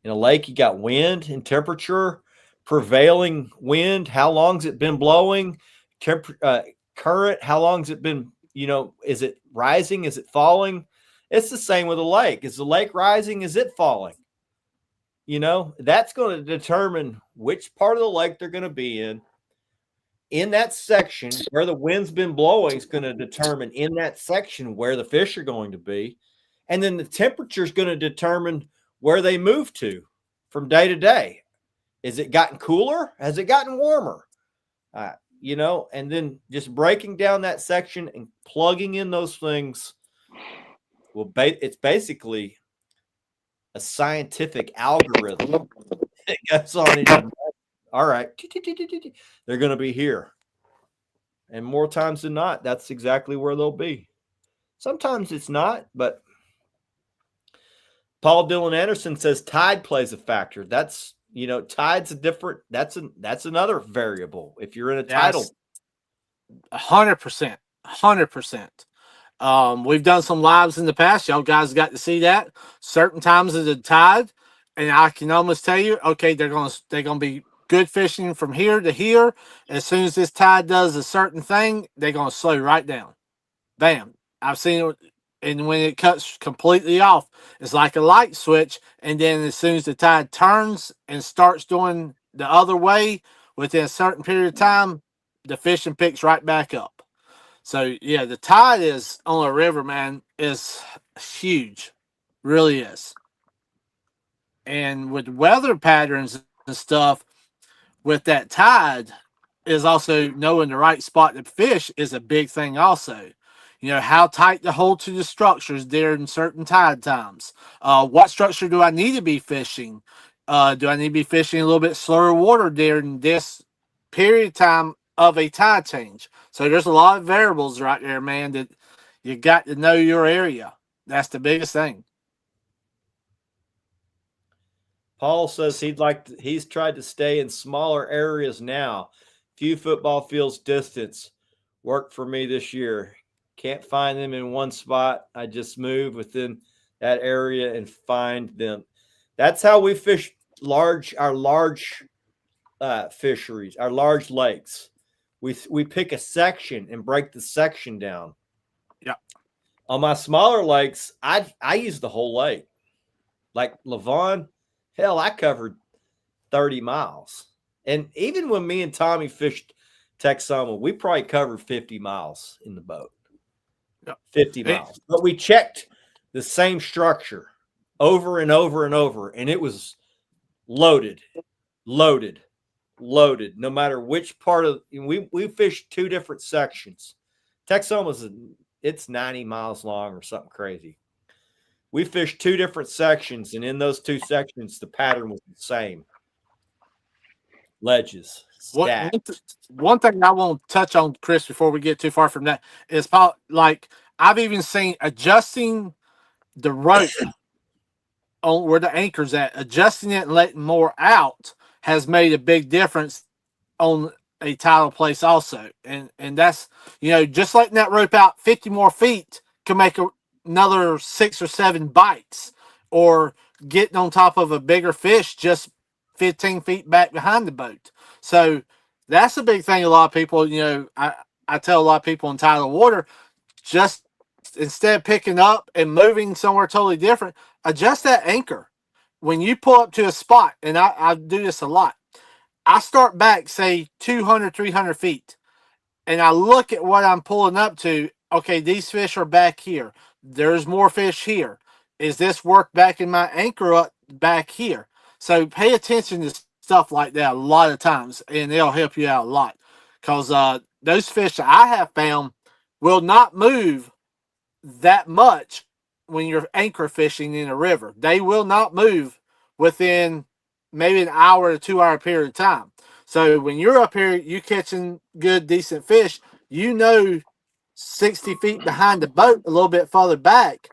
Speaker 1: In a lake, you got wind and temperature, prevailing wind. How long's it been blowing? Current. How long's it been? Is it rising? Is it falling? It's the same with a lake. Is the lake rising? Is it falling? That's going to determine which part of the lake they're going to be in. In that section where the wind's been blowing is going to determine in that section where the fish are going to be. And then the temperature is going to determine where they move to from day to day. Is it gotten cooler? Has it gotten warmer? And then just breaking down that section and plugging in those things. It's basically a scientific algorithm. It goes on in all right, they're going to be here. And more times than not, that's exactly where they'll be. Sometimes it's not, but Paul Dillon Anderson says tide plays a factor. That's, tide's a different, that's another variable. If you're in a tidal.
Speaker 2: 100%. 100%. We've done some lives in the past. Y'all guys got to see that. Certain times of the tide, and I can almost tell you, okay, they're gonna be good fishing from here to here. As soon as this tide does a certain thing, they're going to slow right down. Bam. I've seen it. And when it cuts completely off, it's like a light switch. And then as soon as the tide turns and starts doing the other way, within a certain period of time, the fishing picks right back up. So, yeah, the tide is on a river, man, is huge. Really is. And with weather patterns and stuff, with that tide is also knowing the right spot to fish is a big thing also. How tight to hold to the structures during certain tide times. What structure do I need to be fishing? Do I need to be fishing a little bit slower water during this period of time of a tide change? So there's a lot of variables right there, man, that you got to know your area. That's the biggest thing.
Speaker 1: Paul says he's tried to stay in smaller areas now. Few football fields distance worked for me this year. Can't find them in one spot. I just move within that area and find them. That's how we fish our large fisheries, our large lakes. We pick a section and break the section down.
Speaker 2: Yeah.
Speaker 1: On my smaller lakes, I use the whole lake. Like Levon, Hell, I covered 30 miles. And even when me and Tommy fished Texoma, we probably covered 50 miles in the boat.
Speaker 2: Yep.
Speaker 1: 50 miles. But we checked the same structure over and over and over, and it was loaded, loaded, loaded. No matter which part of we fished two different sections. Texoma's it's 90 miles long or something crazy. We fished two different sections, and in those two sections, the pattern was the same. Ledges, stacked.
Speaker 2: One thing I want to touch on, Chris, before we get too far from that, is like I've even seen adjusting the rope on where the anchor's at, adjusting it and letting more out has made a big difference on a tidal place also. And that's, just letting that rope out 50 more feet can make another 6 or 7 bites, or getting on top of a bigger fish just 15 feet back behind the boat. So that's a big thing. A lot of people, I tell a lot of people in tidal water, just instead of picking up and moving somewhere totally different, adjust that anchor. When you pull up to a spot, and I do this a lot, I start back, say, 200, 300 feet, and I look at what I'm pulling up to. Okay, these fish are back here. There's more fish here. Is this work back in my anchor up back here? So pay attention to stuff like that a lot of times, and it'll help you out a lot. Because those fish that I have found will not move that much when you're anchor fishing in a river. They will not move within maybe an hour to 2 hour period of time. So when you're up here, you catching good, decent fish, 60 feet behind the boat, a little bit further back,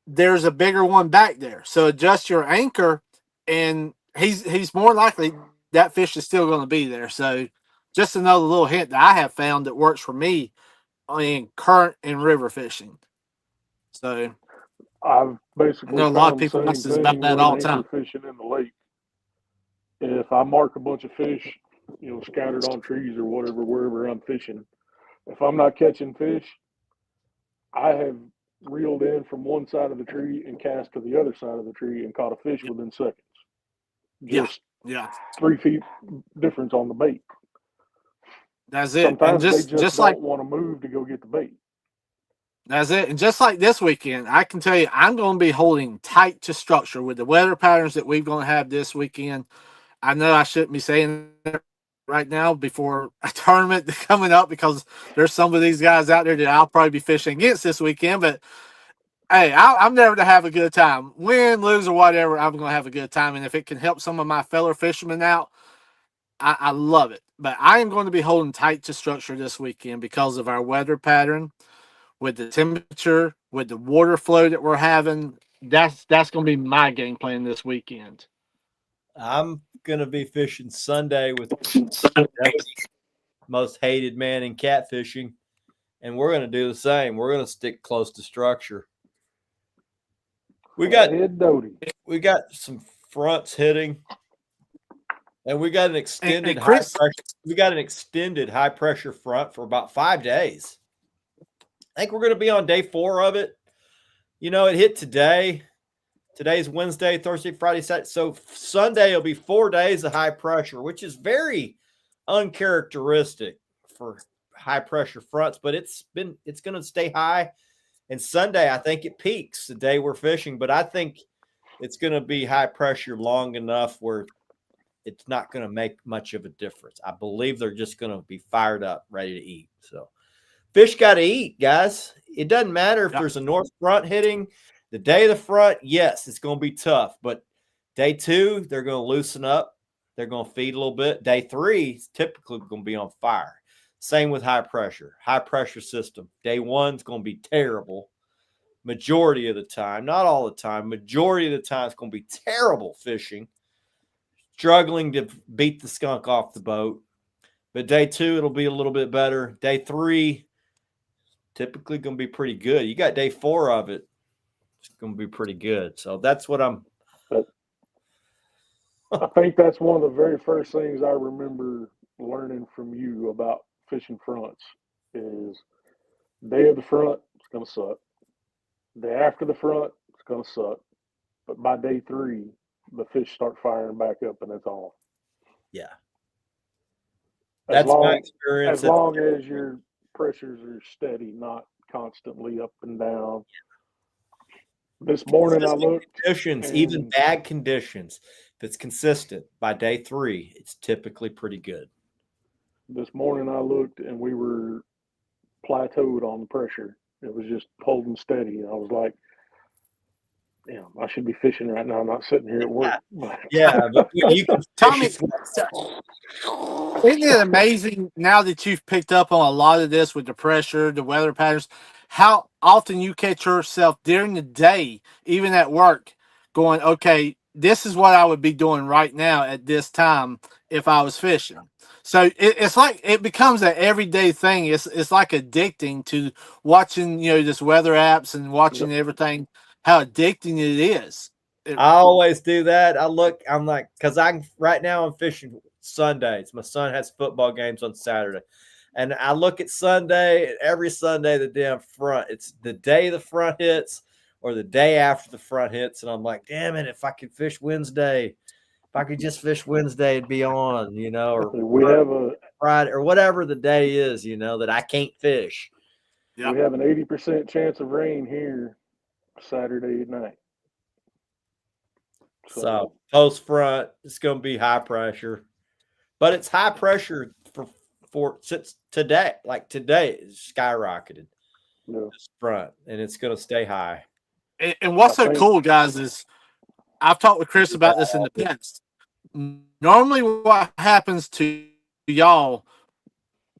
Speaker 2: there's a bigger one back there. So adjust your anchor, and he's more likely that fish is still going to be there. So just another little hint that I have found that works for me in current and river fishing. So
Speaker 3: I've basically
Speaker 2: a lot of people
Speaker 3: found the same
Speaker 2: about
Speaker 3: thing
Speaker 2: that
Speaker 3: when
Speaker 2: all the time.
Speaker 3: anchor fishing in the lake. If I mark a bunch of fish, scattered on trees or whatever, wherever I'm fishing, if I'm not catching fish, I have reeled in from one side of the tree and cast to the other side of the tree and caught a fish within seconds. Just 3 feet difference on the bait.
Speaker 2: That's it.
Speaker 3: Sometimes
Speaker 2: and
Speaker 3: they just don't want to move to go get the bait.
Speaker 2: That's it. And just like this weekend, I can tell you, I'm going to be holding tight to structure with the weather patterns that we're going to have this weekend. I know I shouldn't be saying that right now before a tournament coming up, because there's some of these guys out there that I'll probably be fishing against this weekend. But hey, I'm never to have a good time. Win, lose, or whatever, I'm going to have a good time. And if it can help some of my fellow fishermen out, I love it. But I am going to be holding tight to structure this weekend because of our weather pattern, with the temperature, with the water flow that we're having. That's going to be my game plan this weekend.
Speaker 1: I'm going to be fishing Sunday with most hated man in catfishing, and we're going to do the same. We're going to stick close to structure. We got some fronts hitting, and we got an extended high pressure. We got an extended high pressure front for about 5 days. I think we're going to be on day 4 of it. It hit today. Today's Wednesday, Thursday, Friday, Saturday. So Sunday will be 4 days of high pressure, which is very uncharacteristic for high pressure fronts, but it's going to stay high. And Sunday, I think it peaks the day we're fishing, but I think it's going to be high pressure long enough where it's not going to make much of a difference. I believe they're just going to be fired up, ready to eat. So fish got to eat, guys. It doesn't matter if there's a north front hitting. The day of the front, yes, it's going to be tough. But day 2, they're going to loosen up. They're going to feed a little bit. Day 3 is typically going to be on fire. Same with high pressure. High pressure system. Day 1 is going to be terrible. Majority of the time. Not all the time. Majority of the time it's going to be terrible fishing. Struggling to beat the skunk off the boat. But day 2, it'll be a little bit better. Day 3, typically going to be pretty good. You got day 4 of it. It's going to be pretty good. So that's what I
Speaker 3: think that's one of the very first things I remember learning from you about fishing fronts is day of the front, it's going to suck. Day after the front, it's going to suck. But by day 3, the fish start firing back up and it's on.
Speaker 1: Yeah.
Speaker 3: As
Speaker 1: That's my
Speaker 3: long,
Speaker 1: experience.
Speaker 3: as long as your pressures are steady, not constantly up and down. This morning I looked.
Speaker 1: Conditions, even bad conditions, if it's consistent by day 3, it's typically pretty good.
Speaker 3: This morning I looked and we were plateaued on the pressure. It was just holding steady. And I was like, damn, I should be fishing right now. I'm not sitting here at work.
Speaker 1: Yeah, but you can
Speaker 2: Tommy, isn't it amazing now that you've picked up on a lot of this with the pressure, the weather patterns, how often you catch yourself during the day, even at work, going, okay, this is what I would be doing right now at this time if I was fishing. So it's like it becomes an everyday thing. It's like addicting to watching, this weather apps and watching everything, how addicting it is.
Speaker 1: I always do that. I'm like, because right now I'm fishing Sundays. My son has football games on Saturday. And I look at Sunday, and every Sunday the damn front. It's the day the front hits or the day after the front hits. And I'm like, damn it, if I could fish Wednesday, if I could just fish Wednesday and be on, or
Speaker 3: we have a
Speaker 1: Friday or whatever the day is, that I can't fish.
Speaker 3: Yep. We have an 80% chance of rain here Saturday night.
Speaker 1: So post front, it's going to be high pressure, but it's high pressure for since today. Like today, it's skyrocketed. This front, and it's going to stay high.
Speaker 2: And what's so cool, guys, is I've talked with Chris about this in the past. Normally, what happens to y'all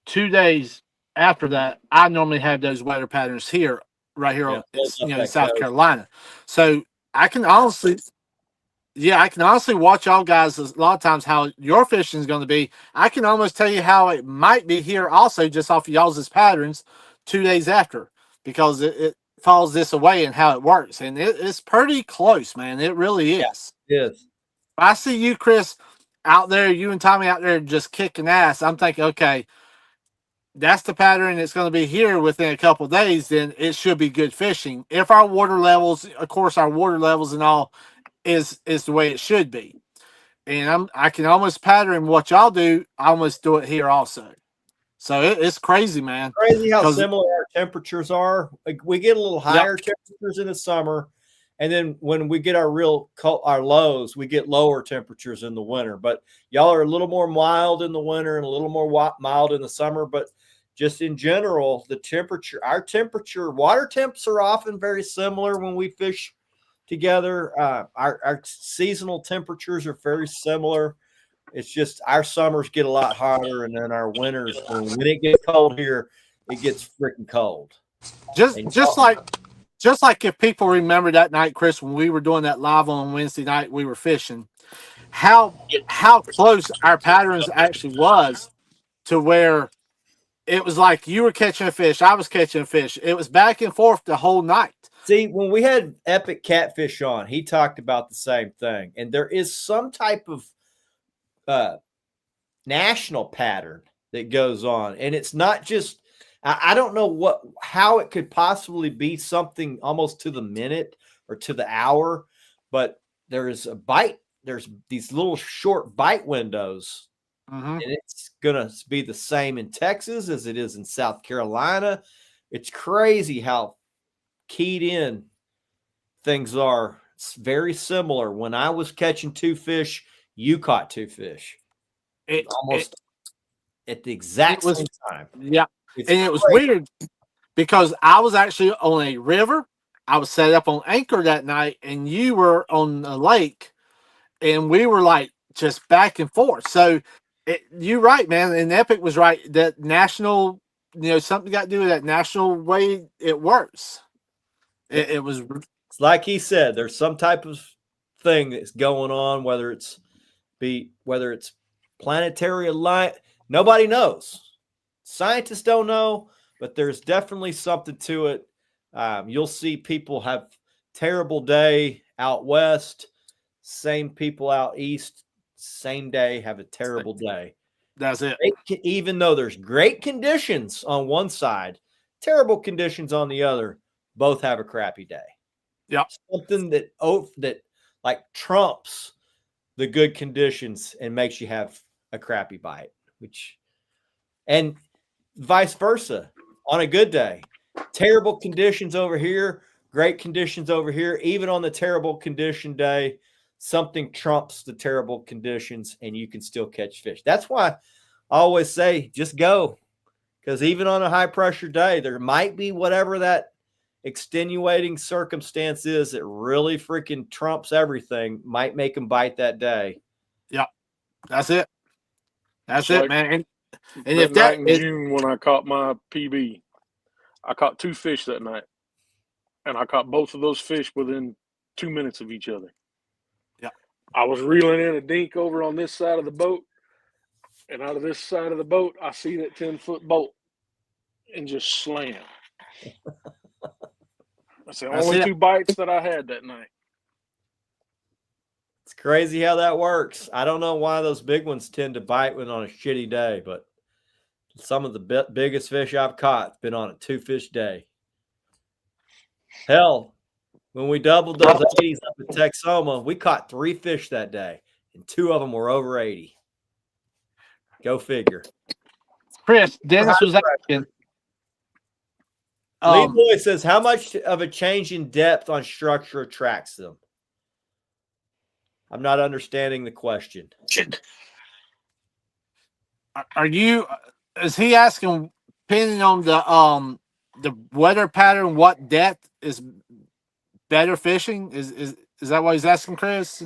Speaker 2: 2 days after that, I normally have those weather patterns right here in South Carolina. So I can honestly watch y'all guys a lot of times how your fishing is going to be. I can almost tell you how it might be here also just off of y'all's patterns 2 days after, because it falls this away and how it works. And it's pretty close, man. It really is.
Speaker 1: Yeah, it is.
Speaker 2: If I see you, Chris, out there, you and Tommy out there just kicking ass, I'm thinking, okay, that's the pattern. It's going to be here within a couple of days. Then it should be good fishing. If our water levels and all is the way it should be. And I can almost pattern what y'all do. I almost do it here also. So it's crazy, man.
Speaker 1: Crazy how similar our temperatures are. Like we get a little higher temperatures in the summer, and then when we get our lows, we get lower temperatures in the winter. But y'all are a little more mild in the winter and a little more mild in the summer. But just in general, our water temps are often very similar when we fish together. Our seasonal temperatures are very similar. It's just our summers get a lot hotter, and then our winters, when it gets cold here, it gets freaking cold.
Speaker 2: Just like if people remember that night, Chris, when we were doing that live on Wednesday night, we were fishing, how close our patterns actually was to where it was like you were catching a fish, I was catching a fish. It was back and forth the whole night.
Speaker 1: See, when we had Epic Catfish on, he talked about the same thing. And there is some type of national pattern that goes on. And it's not just, I don't know how it could possibly be something almost to the minute or to the hour, but there's these little short bite windows.
Speaker 2: Mm-hmm.
Speaker 1: And it's going to be the same in Texas as it is in South Carolina. It's crazy how keyed in things are. It's very similar. When I was catching 2 fish, you caught 2 fish. Almost at the exact same time.
Speaker 2: Yeah. It was weird because I was actually on a river. I was set up on anchor that night, and you were on a lake, and we were like just back and forth. So you're right, man. And Epic was right. That national, something got to do with that national way it works. It was.
Speaker 1: It's like he said, there's some type of thing that's going on, whether it's planetary alignment. Nobody knows. Scientists don't know, but there's definitely something to it. You'll see people have terrible day out west, same people out east, same day have a terrible day.
Speaker 2: That's it.
Speaker 1: Even though there's great conditions on one side, terrible conditions on the other, both have a crappy day.
Speaker 2: Yep.
Speaker 1: Something that like trumps the good conditions and makes you have a crappy bite, and vice versa on a good day. Terrible conditions over here, great conditions over here. Even on the terrible condition day, something trumps the terrible conditions and you can still catch fish. That's why I always say just go, because even on a high pressure day, there might be whatever that extenuating circumstance is that really freaking trumps everything, might make them bite that day.
Speaker 2: Yep. That's it. That's
Speaker 3: It's
Speaker 2: it,
Speaker 3: like
Speaker 2: man. And
Speaker 3: that
Speaker 2: if
Speaker 3: night
Speaker 2: that
Speaker 3: in
Speaker 2: is,
Speaker 3: June when I caught my PB, I caught 2 fish that night, and I caught both of those fish within 2 minutes of each other.
Speaker 2: yeah,
Speaker 3: I was reeling in a dink over on this side of the boat, and out of this side of the boat, I see that 10-foot bolt and just slam. That's the only 2 bites that I had that night.
Speaker 1: It's crazy how that works. I don't know why those big ones tend to bite when on a shitty day, but some of the biggest fish I've caught been on a 2-fish day. Hell, when we doubled those 80s up at Texoma, we caught 3 fish that day, and 2 of them were over 80. Go figure.
Speaker 2: Chris, Dennis was asking.
Speaker 1: Leroy says, how much of a change in depth on structure attracts them? I'm not understanding the question.
Speaker 2: Is he asking, depending on the weather pattern, what depth is better fishing? Is that what he's asking, Chris?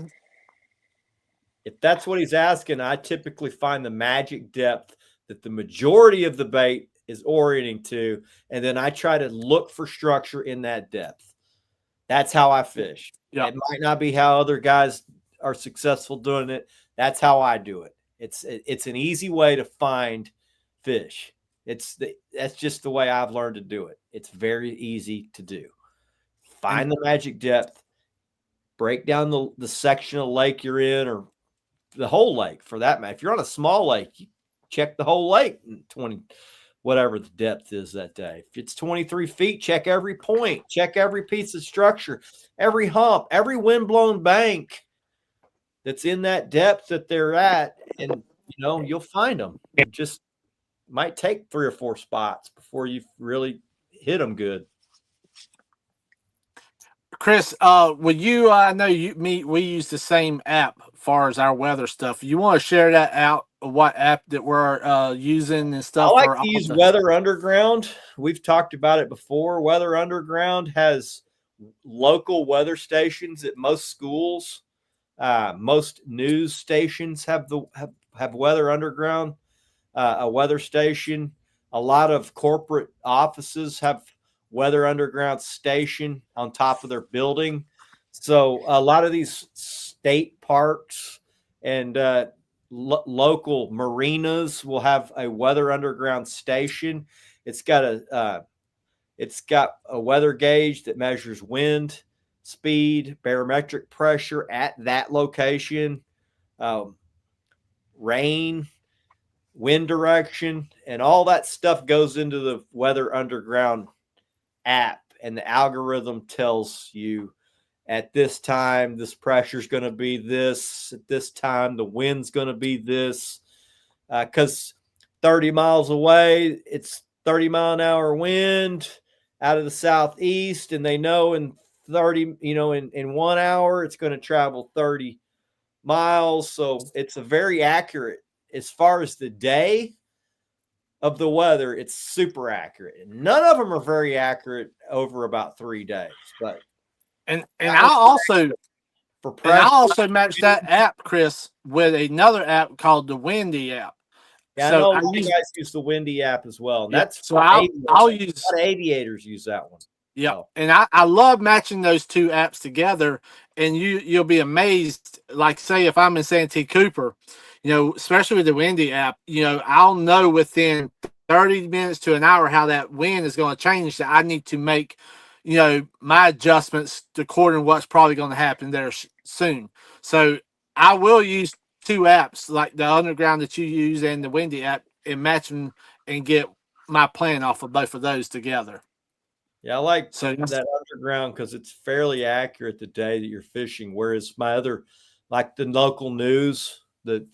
Speaker 1: If that's what he's asking, I typically find the magic depth that the majority of the bait is orienting to, and then I try to look for structure in that depth. That's how I fish.
Speaker 2: Yeah.
Speaker 1: It might not be how other guys are successful doing it. That's how I do it. It's an easy way to find fish. That's just the way I've learned to do it. It's very easy to do. Find the magic depth, break down the section of lake you're in, or the whole lake for that matter. If you're on a small lake, you check the whole lake, 20, whatever the depth is that day. If it's 23 feet, check every point, check every piece of structure, every hump, every windblown bank that's in that depth that they're at, and you'll find them. It just might take 3 or 4 spots before you really hit them good.
Speaker 2: Chris, would you? I know we use the same app as far as our weather stuff. You want to share that out? What app that we're using and stuff?
Speaker 1: I like to use Weather Underground. We've talked about it before. Weather Underground has local weather stations at most schools. Most news stations have Weather Underground, a weather station. A lot of corporate offices have Weather Underground station on top of their building. So a lot of these state parks and local marinas will have a Weather Underground station. It's got a weather gauge that measures wind speed, barometric pressure at that location, rain, wind direction, and all that stuff goes into the Weather Underground app, and the algorithm tells you at this time this pressure is going to be this, at this time the wind's going to be this, because 30 miles away it's 30-mile-an-hour wind out of the southeast, and they know in 1 hour it's going to travel 30 miles. So it's a very accurate, as far as the day of the weather, it's super accurate. And none of them are very accurate over about 3 days. But
Speaker 2: I also matched that app, Chris, with another app called the Windy app.
Speaker 1: Yeah, so I know you guys use the Windy app as well. And that's
Speaker 2: so I'll use
Speaker 1: aviators use that one.
Speaker 2: Yeah, so. And I love matching those 2 apps together, and you'll be amazed. Like, say if I'm in Santee Cooper, especially with the Windy app, I'll know within 30 minutes to an hour how that wind is going to change, that I need to make, my adjustments according to what's probably going to happen there soon. So I will use 2 apps, like the Underground that you use and the Windy app, and match them and get my plan off of both of those together.
Speaker 1: Yeah, I like that Underground because it's fairly accurate the day that you're fishing, whereas my other like the local news, the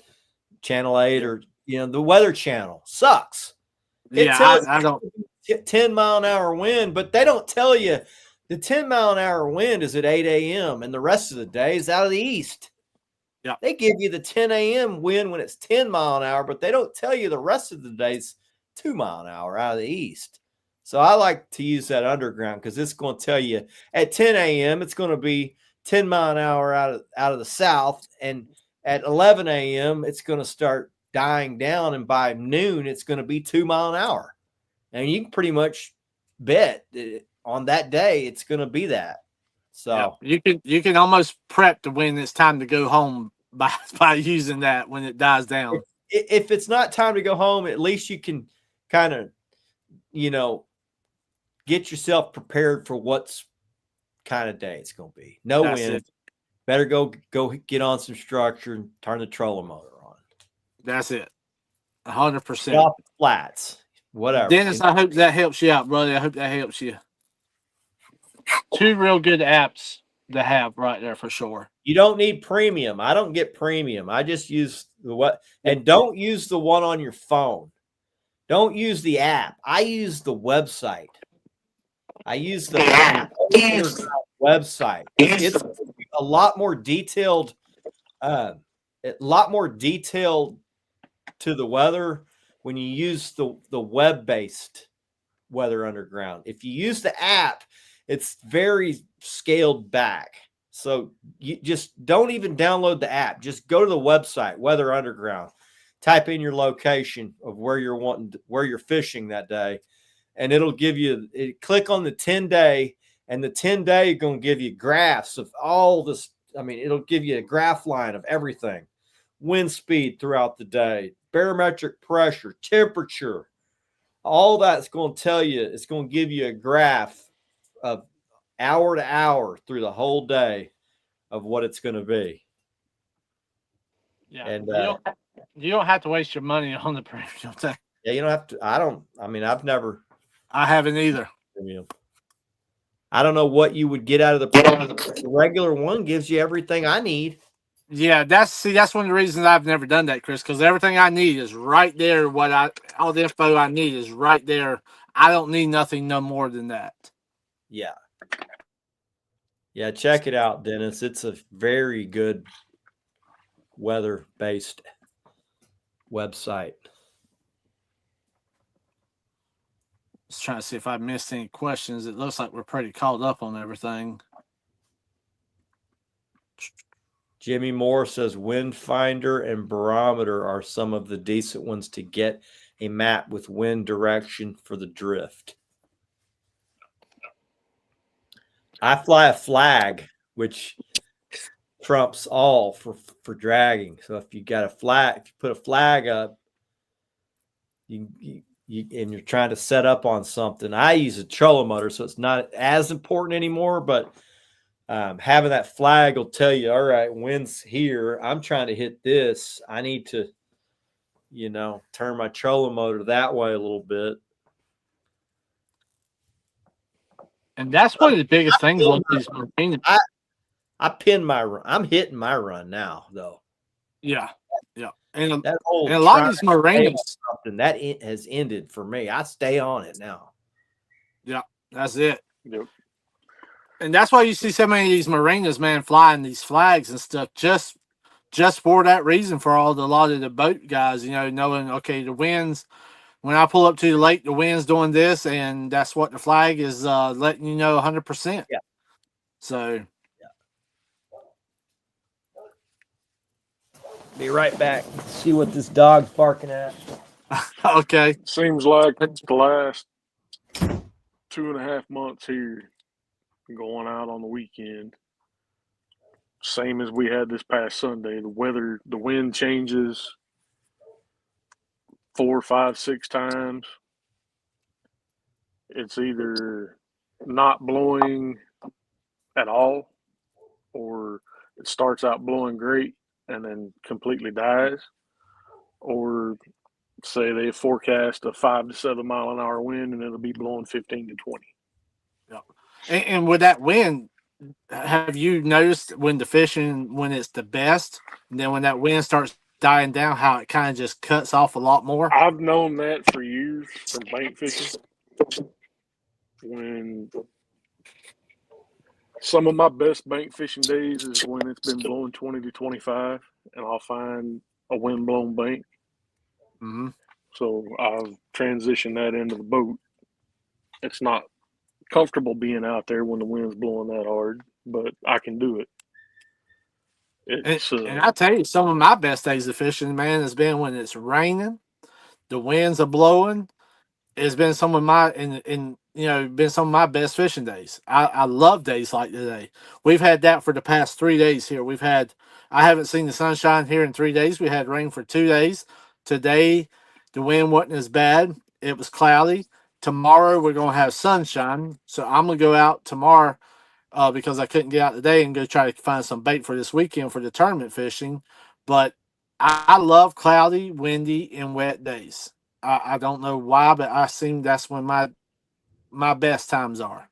Speaker 1: Channel 8 or the Weather Channel sucks. It tells
Speaker 2: I don't.
Speaker 1: 10-mile-an-hour wind, but they don't tell you the 10-mile-an-hour wind is at 8 a.m. and the rest of the day is out of the east.
Speaker 2: Yeah.
Speaker 1: They give you the 10 a.m. wind when it's 10 mile an hour, but they don't tell you the rest of the day's 2 mile an hour out of the east. So I like to use that underground because it's going to tell you at 10 a.m. it's going to be 10 mile an hour out of the south, and at 11 a.m. it's going to start dying down, and by noon it's going to be 2 mile an hour. And you can pretty much bet on that day it's going to be that. So
Speaker 2: you can almost prep to when it's time to go home by using that when it dies down.
Speaker 1: If it's not time to go home, at least you can kind of, get yourself prepared for what's kind of day it's going to be. No wind. Better go get on some structure and turn the trolling motor on.
Speaker 2: That's it. 100%.
Speaker 1: Off the flats. Whatever.
Speaker 2: Dennis, I hope that helps you out, brother. I hope that helps you. 2 real good apps to have right there for sure.
Speaker 1: You don't need premium. I don't get premium. I just use and don't use the one on your phone. Don't use the app. I use the website. I use the website. It's a lot more detailed. To the weather when you use the web-based Weather Underground. If you use the app, it's very scaled back. So you just don't even download the app. Just go to the website, Weather Underground. Type in your location of where you're fishing that day, and it'll give you. Click on the 10-day, and the 10-day is going to give you graphs of all this. I mean, it'll give you a graph line of everything: wind speed throughout the day, barometric pressure, temperature. All that's going to tell you. It's going to give you a graph of hour to hour through the whole day of what it's going to be.
Speaker 2: Yeah,
Speaker 1: and
Speaker 2: you don't have to waste your money on the premium thing.
Speaker 1: Yeah, you don't have to. I've never.
Speaker 2: I haven't either.
Speaker 1: Premium. I don't know what you would get out of the regular one. Gives you everything I need.
Speaker 2: Yeah, that's one of the reasons I've never done that, Chris, because everything I need is right there. All the info I need is right there. I don't need nothing no more than that.
Speaker 1: Yeah. Yeah, check it out, Dennis. It's a very good weather-based website.
Speaker 2: Just trying to see if I missed any questions. It looks like we're pretty caught up on everything.
Speaker 1: Jimmy Moore says wind finder and barometer are some of the decent ones to get a map with wind direction for the drift. I fly a flag, which trumps all for dragging. So if you got if you put a flag up, you and you're trying to set up on something. I use a trolling motor, so it's not as important anymore. But having that flag will tell you, all right, wind's here. I'm trying to hit this. I need to, turn my trolling motor that way a little bit.
Speaker 2: And that's one of the biggest things on these marinas.
Speaker 1: I pin my run. I'm hitting my run now, though.
Speaker 2: Yeah. And
Speaker 1: that
Speaker 2: a lot of these marinas,
Speaker 1: that has ended for me. I stay on it now.
Speaker 2: Yeah, that's it.
Speaker 3: Yep.
Speaker 2: And that's why you see so many of these marinas, man, flying these flags and stuff just for that reason. For a lot of the boat guys, knowing okay, the winds. When I pull up to the lake, the wind's doing this, and that's what the flag is letting you know 100%.
Speaker 1: Yeah.
Speaker 2: So.
Speaker 1: Be right back. See what this dog's barking at.
Speaker 2: Okay.
Speaker 3: Seems like it's the last 2.5 months here going out on the weekend. Same as we had this past Sunday. The wind changes 4, 5, 6 times. It's either not blowing at all, or it starts out blowing great and then completely dies, or say they forecast a 5 to 7 mile an hour wind and it'll be blowing 15 to 20.
Speaker 2: Yeah. And with that wind, have you noticed when the fishing, when it's the best, and then when that wind starts dying down, how it kind of just cuts off a lot more?
Speaker 3: I've known that for years from bank fishing. When some of my best bank fishing days is when it's been blowing 20 to 25, and I'll find a wind blown bank.
Speaker 2: Mm-hmm.
Speaker 3: So I've transitioned that into the boat. It's not comfortable being out there when the wind's blowing that hard, but I can do it.
Speaker 2: And I tell you, some of my best days of fishing, man, has been when it's raining, the winds are blowing. It's been some of my been some of my best fishing days. I love days like today. We've had that for the past 3 days here. I haven't seen the sunshine here in 3 days. We had rain for 2 days. Today the wind wasn't as bad. It was cloudy. Tomorrow we're gonna have sunshine. So I'm gonna go out tomorrow because I couldn't get out today and go try to find some bait for this weekend for the tournament fishing. But I love cloudy, windy, and wet days. I don't know why, but I seem that's when my best times are.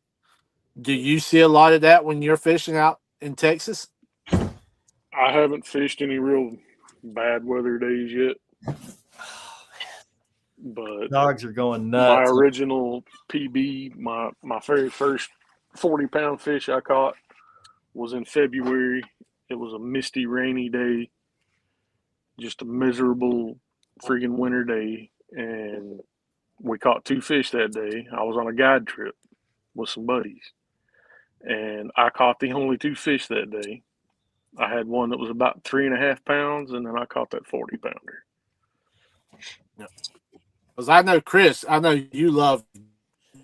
Speaker 2: Do you see a lot of that when you're fishing out in Texas?
Speaker 3: I haven't fished any real bad weather days yet. But
Speaker 1: Dogs are going
Speaker 3: my
Speaker 1: nuts.
Speaker 3: original PB, my very first 40-pound fish I caught was in February. It was a misty, rainy day, just a miserable freaking winter day. And we caught 2 fish that day. I was on a guide trip with some buddies, and I caught the only 2 fish that day. I had one that was about 3.5 pounds, and then I caught that 40-pounder.
Speaker 2: Because I know Chris, I know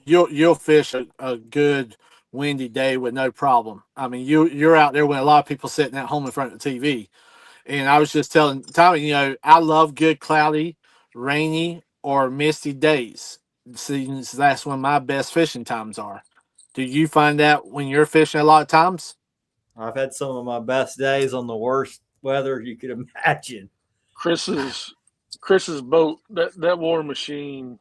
Speaker 2: you'll fish a good windy day with no problem. I mean, you're out there when a lot of people sitting at home in front of the TV. And I was just telling Tommy, I love good cloudy, rainy, or misty days. Since that's when my best fishing times are. Do you find that when you're fishing a lot of times?
Speaker 1: I've had some of my best days on the worst weather you could imagine.
Speaker 3: Chris's boat, that War Machine.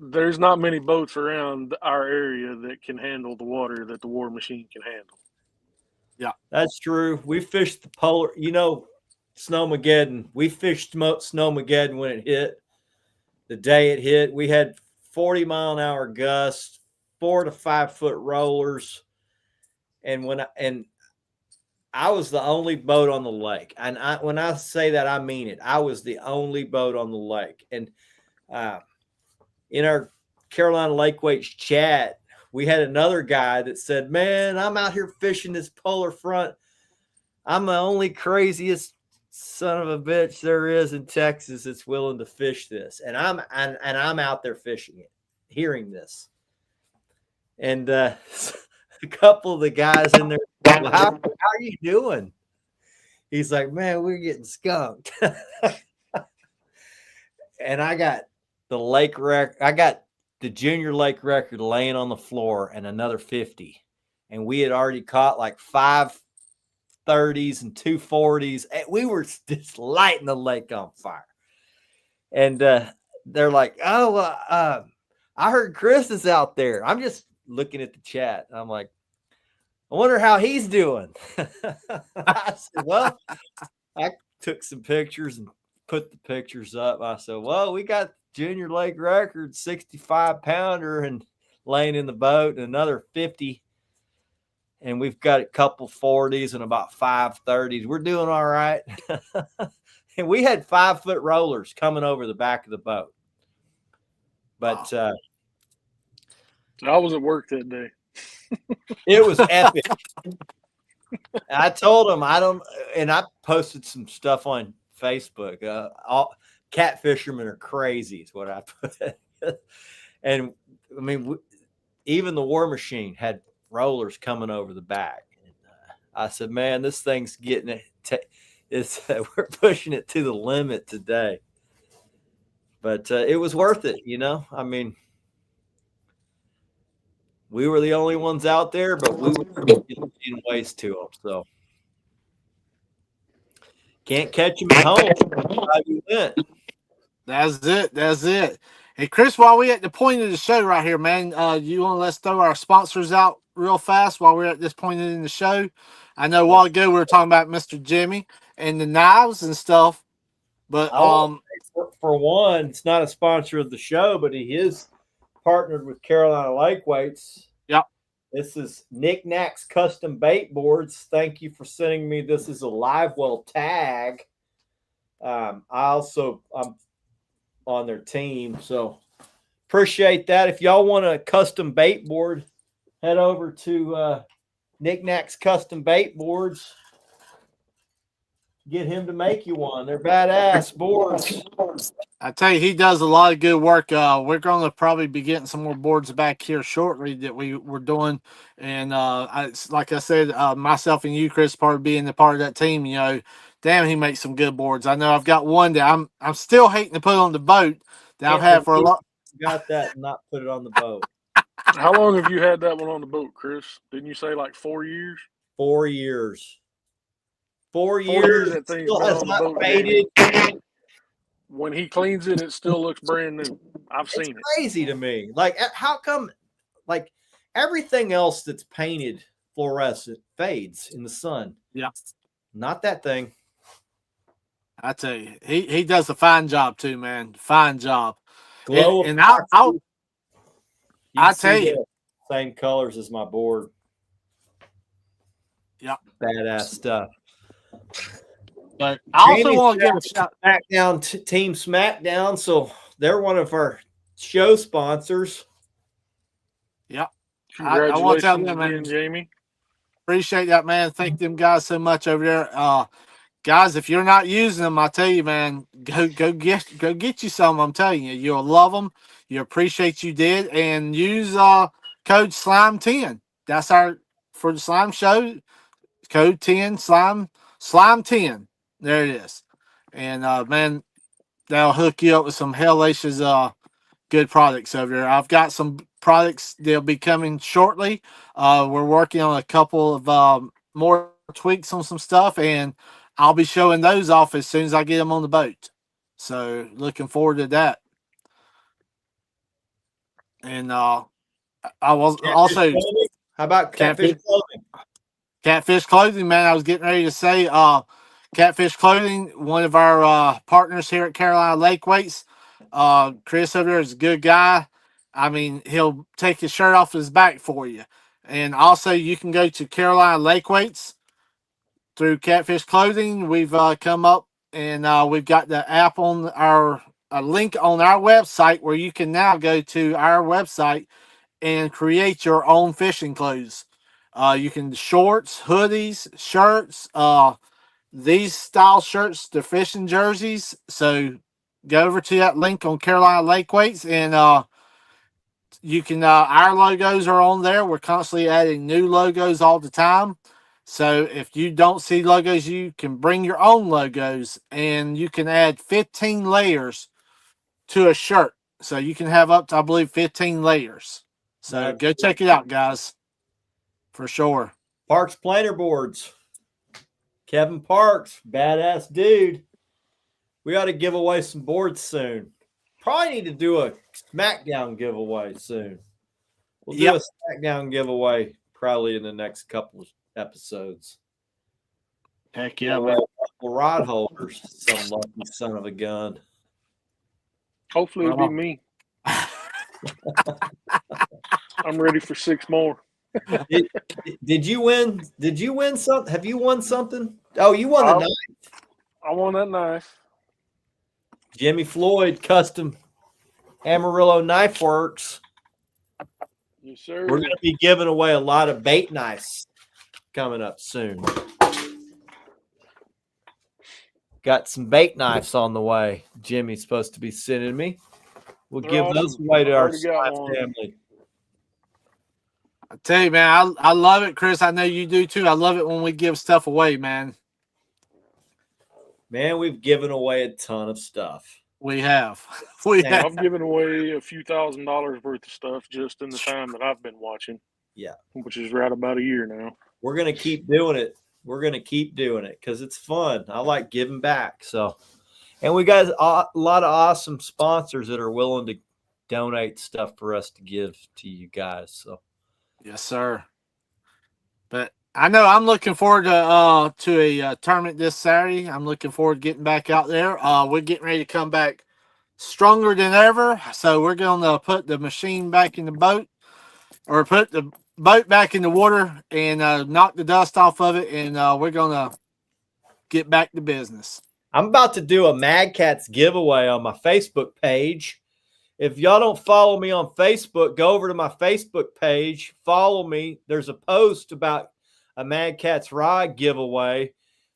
Speaker 3: There's not many boats around our area that can handle the water that the War Machine can handle.
Speaker 2: Yeah,
Speaker 1: that's true. We fished the polar, Snowmageddon. We fished Snowmageddon when it hit. The day it hit, we had 40-mile-an-hour gusts, 4 to 5 foot rollers, and I was the only boat on the lake. And when I say that, I mean it. I was the only boat on the lake. And in our Carolina Lake Weights chat, we had another guy that said, "Man, I'm out here fishing this polar front. I'm the only craziest son of a bitch there is in Texas that's willing to fish this." And I'm out there fishing it, hearing this. And a couple of the guys in there, "Well, how are you doing?" He's like, "Man, we're getting skunked." And I got the junior lake record laying on the floor and another 50. And we had already caught like 5 30s and 2 40s. And we were just lighting the lake on fire. And they're like, "Oh, I heard Chris is out there." I'm just looking at the chat. I'm like, "I wonder how he's doing." I said, "Well," I took some pictures and put the pictures up. I said, "Well, we got junior lake record 65-pounder and laying in the boat, and another 50. And we've got a couple 40s and about 5 30s. We're doing all right." And we had 5-foot rollers coming over the back of the boat. But
Speaker 3: I was at work that day.
Speaker 1: It was epic. I told him and I posted some stuff on Facebook. All cat fishermen are crazy is what I put. And I mean, even the War Machine had rollers coming over the back. And, I said, "Man, this thing's getting it. We're pushing it to the limit today." But it was worth it, I mean, we were the only ones out there, but we were in ways to them. So can't catch them at home.
Speaker 2: That's it. Hey, Chris, while we at the point of the show right here, man, you want to let's throw our sponsors out real fast while we're at this point in the show? I know a while ago we were talking about Mr. Jimmy and the knives and stuff, but
Speaker 1: for one, it's not a sponsor of the show, but he is partnered with Carolina Lake Weights.
Speaker 2: Yep.
Speaker 1: This is Knickknacks Custom Bait Boards. Thank you for sending me. This is a live well tag. I'm on their team, so appreciate that. If y'all want a custom bait board, head over to Knickknacks Custom Bait Boards. Get him to make you one. They're badass boards.
Speaker 2: I tell you, he does a lot of good work. We're going to probably be getting some more boards back here shortly that we were doing. And like I said, myself and you, Chris, probably being the part of that team, you know, damn, he makes some good boards. I know I've got one that I'm still hating to put on the boat that I've had for a lot.
Speaker 1: Got that and not put it on the boat.
Speaker 3: How long have you had that one on the boat, Chris? Didn't you say like 4 years?
Speaker 1: 4 years. 4
Speaker 3: 4 years that thing's
Speaker 1: still
Speaker 3: been
Speaker 1: has
Speaker 3: on the
Speaker 1: not
Speaker 3: boat.
Speaker 1: faded.
Speaker 3: When he cleans it, it still looks brand new. I've seen it.
Speaker 1: Crazy to me. Like, how come, like, everything else that's painted fluorescent fades in the sun?
Speaker 2: Yeah. Not
Speaker 1: that thing.
Speaker 2: I tell you, he does a fine job too, man. Fine job.
Speaker 1: Glow
Speaker 2: and I'll tell you,
Speaker 1: same colors as my board.
Speaker 2: Yeah,
Speaker 1: badass stuff.
Speaker 2: But I also want to give a shout
Speaker 1: SmackDown Team SmackDown. So they're one of our show sponsors.
Speaker 2: Yeah,
Speaker 3: congratulations
Speaker 2: I want to tell them, man,
Speaker 3: Jamie.
Speaker 2: Appreciate that, man. Thank them guys so much over there. Guys, if you're not using them, I tell you, man, go get you some. I'm telling you, you'll love them. You appreciate you did, and use code Slime10. That's our for the Slime Show. Code 10 Slime 10. There it is, and man, that'll hook you up with some hellacious good products over there. I've got some products that'll be coming shortly. We're working on a couple of more tweaks on some stuff, and I'll be showing those off as soon as I get them on the boat. So looking forward to that. And I was also
Speaker 1: how about Catfish Clothing?
Speaker 2: Catfish Clothing, man. I was getting ready to say Catfish Clothing, one of our partners here at Carolina Lake Weights. Chris over there is a good guy. I mean, he'll take his shirt off his back for you. And also you can go to Carolina Lake Weights through Catfish Clothing. We've come up and we've got the app on a link on our website where you can now go to our website and create your own fishing clothes. You can shorts, hoodies, shirts, these style shirts, the fishing jerseys. So go over to that link on Carolina Lake Weights and you can our logos are on there. We're constantly adding new logos all the time. So if you don't see logos, you can bring your own logos and you can add 15 layers to a shirt. So you can have up to, I believe, 15 layers. So go check it out, guys. For sure.
Speaker 1: Parks Planer Boards. Kevin Parks, badass dude. We ought to give away some boards soon. Probably need to do a SmackDown giveaway soon. We'll do a SmackDown giveaway probably in the next couple of episodes.
Speaker 2: Heck yeah,
Speaker 1: man. Couple rod holders, some lucky son of a gun.
Speaker 3: Hopefully it'll be me. I'm ready for 6 more.
Speaker 1: Did you win? Did you win something? Have you won something? Oh, you won the knife.
Speaker 3: I won that knife.
Speaker 1: Jimmy Floyd Custom Amarillo Knife Works.
Speaker 3: Yes, sir.
Speaker 1: We're going to be giving away a lot of bait knives coming up soon. Got some bait knives on the way. Jimmy's supposed to be sending me. We'll give those away to our family.
Speaker 2: I tell you, man, I love it, Chris. I know you do too. I love it when we give stuff away, man.
Speaker 1: Man, we've given away a ton of stuff.
Speaker 2: We have.
Speaker 3: I've given away a few $1,000s worth of stuff just in the time that I've been watching.
Speaker 1: Yeah.
Speaker 3: Which is right about a year now.
Speaker 1: We're going to keep doing it. We're going to keep doing it because it's fun. I like giving back. So, and we got a lot of awesome sponsors that are willing to donate stuff for us to give to you guys. So,
Speaker 2: yes, sir. But I know I'm looking forward to a tournament this Saturday. I'm looking forward to getting back out there. We're getting ready to come back stronger than ever. So we're going to put the machine back in the boat, or put the boat back in the water and knock the dust off of it. And we're going to get back to business.
Speaker 1: I'm about to do a Mad Cats giveaway on my Facebook page. If y'all don't follow me on Facebook, go over to my Facebook page, follow me. There's a post about a Mad Cats rod giveaway.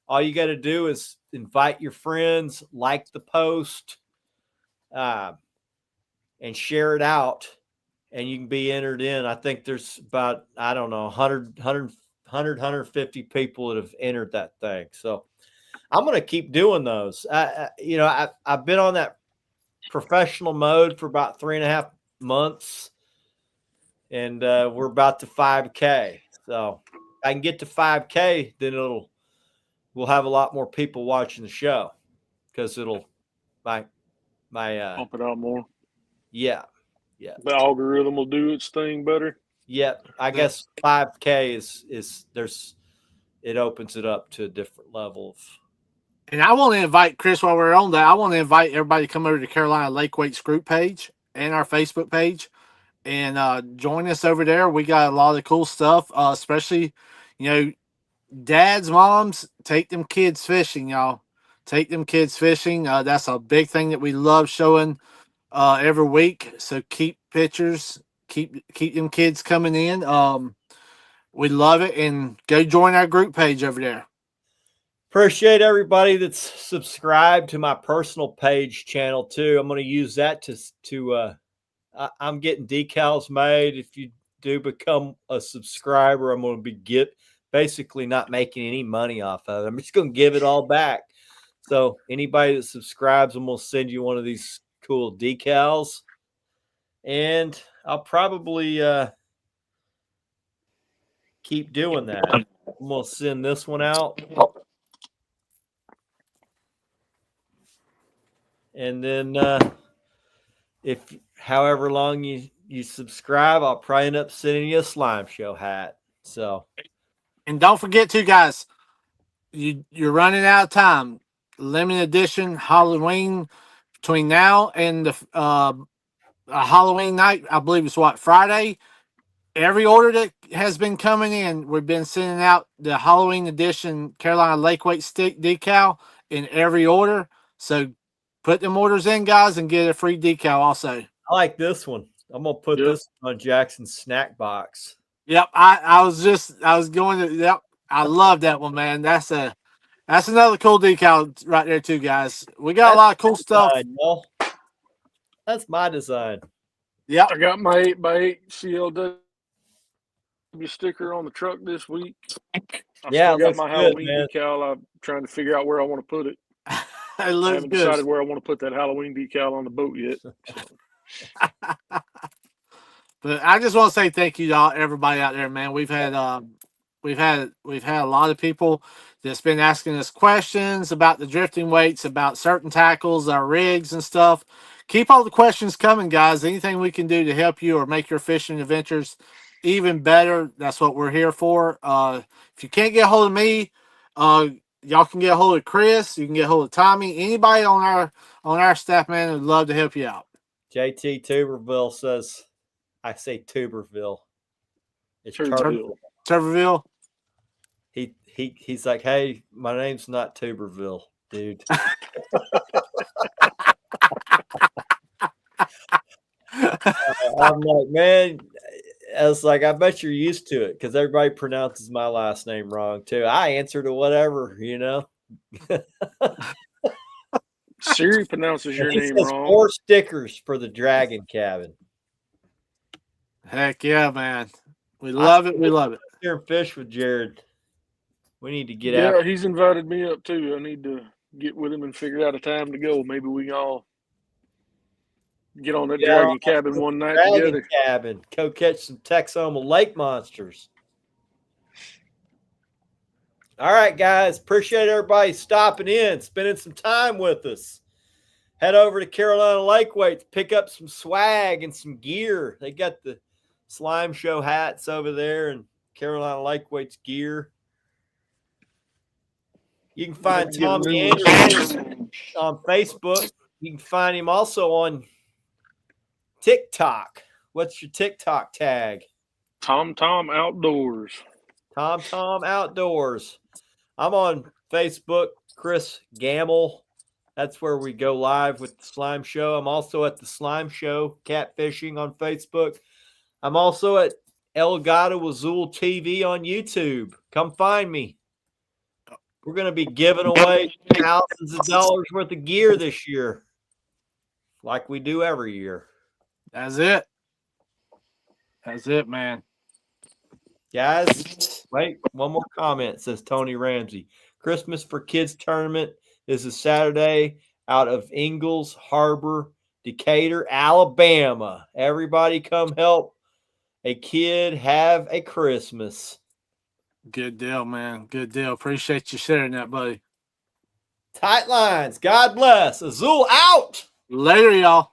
Speaker 1: All you got to do is invite your friends, like the post, and share it out, and you can be entered in. I think there's about, 150 people that have entered that thing. So I'm going to keep doing those. I've been on that professional mode for about 3.5 months, and we're about to 5K. So if I can get to 5K, then we'll have a lot more people watching the show, because it'll pump
Speaker 3: it out more.
Speaker 1: Yeah.
Speaker 3: The algorithm will do its thing better.
Speaker 1: Yeah, I guess 5K is it opens it up to a different level of.
Speaker 2: And I want to invite, Chris, while we're on that, I want to invite everybody to come over to Carolina Lake Weights group page and our Facebook page and join us over there. We got a lot of cool stuff, especially, dads, moms, take them kids fishing, y'all. Take them kids fishing. That's a big thing that we love showing every week. So keep pictures, keep them kids coming in. We love it, and go join our group page over there.
Speaker 1: Appreciate everybody that's subscribed to my personal page channel too. I'm going to use that to I'm getting decals made. If you do become a subscriber, I'm going to be basically not making any money off of it. I'm just going to give it all back. So anybody that subscribes, I'm going to send you one of these cool decals, and I'll probably keep doing that. I'm going to send this one out. And then if however long you subscribe, I'll probably end up sending you a Slime Show hat. So,
Speaker 2: and don't forget to, guys, you're running out of time. Limited edition Halloween between now and the Halloween night, I believe it's Friday. Every order that has been coming in, we've been sending out the Halloween edition Carolina Lake Weight stick decal in every order. So put them orders in, guys, and get a free decal also.
Speaker 1: I like this one. I'm going to put this on Jackson's snack box.
Speaker 2: Yep. I was going to, yep. I love that one, man. That's another cool decal right there too, guys. We got a lot of cool stuff.
Speaker 1: That's my design.
Speaker 2: Yeah.
Speaker 3: I got my 8x8 CLW sticker on the truck this week. I still got my Halloween decal. I'm trying to figure out where I want to put it.
Speaker 2: It looks
Speaker 3: I haven't decided where I want to put that Halloween decal on the boat yet.
Speaker 2: But I just want to say thank you to everybody out there, man. We've had a lot of people that's been asking us questions about the drifting weights, about certain tackles, our rigs and stuff. Keep all the questions coming, guys. Anything we can do to help you or make your fishing adventures even better, that's what we're here for. If you can't get a hold of me, y'all can get a hold of Chris. You can get a hold of Tommy. Anybody on our staff, man, would love to help you out.
Speaker 1: JT Tuberville says, I say Tuberville. It's
Speaker 2: Tuberville.
Speaker 1: He's like, hey, my name's not Tuberville, dude. I'm like, man, I was like, I bet you're used to it because everybody pronounces my last name wrong too. I answer to whatever,
Speaker 3: Siri pronounces your name wrong.
Speaker 1: 4 stickers for the Dragon Cabin.
Speaker 2: Heck yeah, man. We love it. We love it.
Speaker 1: Here and fish with Jared. We need to get
Speaker 3: out.
Speaker 1: out.
Speaker 3: Yeah, he's invited me up too. I need to get with him and figure out a time to go. Maybe we can all get on that Dragon Cabin one night together.
Speaker 1: Cabin. Go catch some Texoma lake monsters. All right, guys. Appreciate everybody stopping in, spending some time with us. head over to Carolina Lake Weights, pick up some swag and some gear. They got the Slime Show hats over there and Carolina Lake Weights gear. You can find Tommy Anderson on Facebook. You can find him also on TikTok. What's your TikTok tag?
Speaker 3: Tom Outdoors.
Speaker 1: Tom Outdoors. I'm on Facebook, Chris Gamble. That's where we go live with the Slime Show. I'm also at the Slime Show, Catfishing on Facebook. I'm also at El Gato Azul TV on YouTube. Come find me. We're going to be giving away thousands of dollars worth of gear this year, like we do every year.
Speaker 2: That's it. That's it, man.
Speaker 1: Guys, wait, one more comment, says Tony Ramsey. Christmas for Kids tournament is a Saturday out of Ingalls Harbor, Decatur, Alabama. Everybody come help a kid have a Christmas.
Speaker 2: Good deal, man. Good deal. Appreciate you sharing that, buddy.
Speaker 1: Tight lines. God bless. Azul out.
Speaker 2: Later, y'all.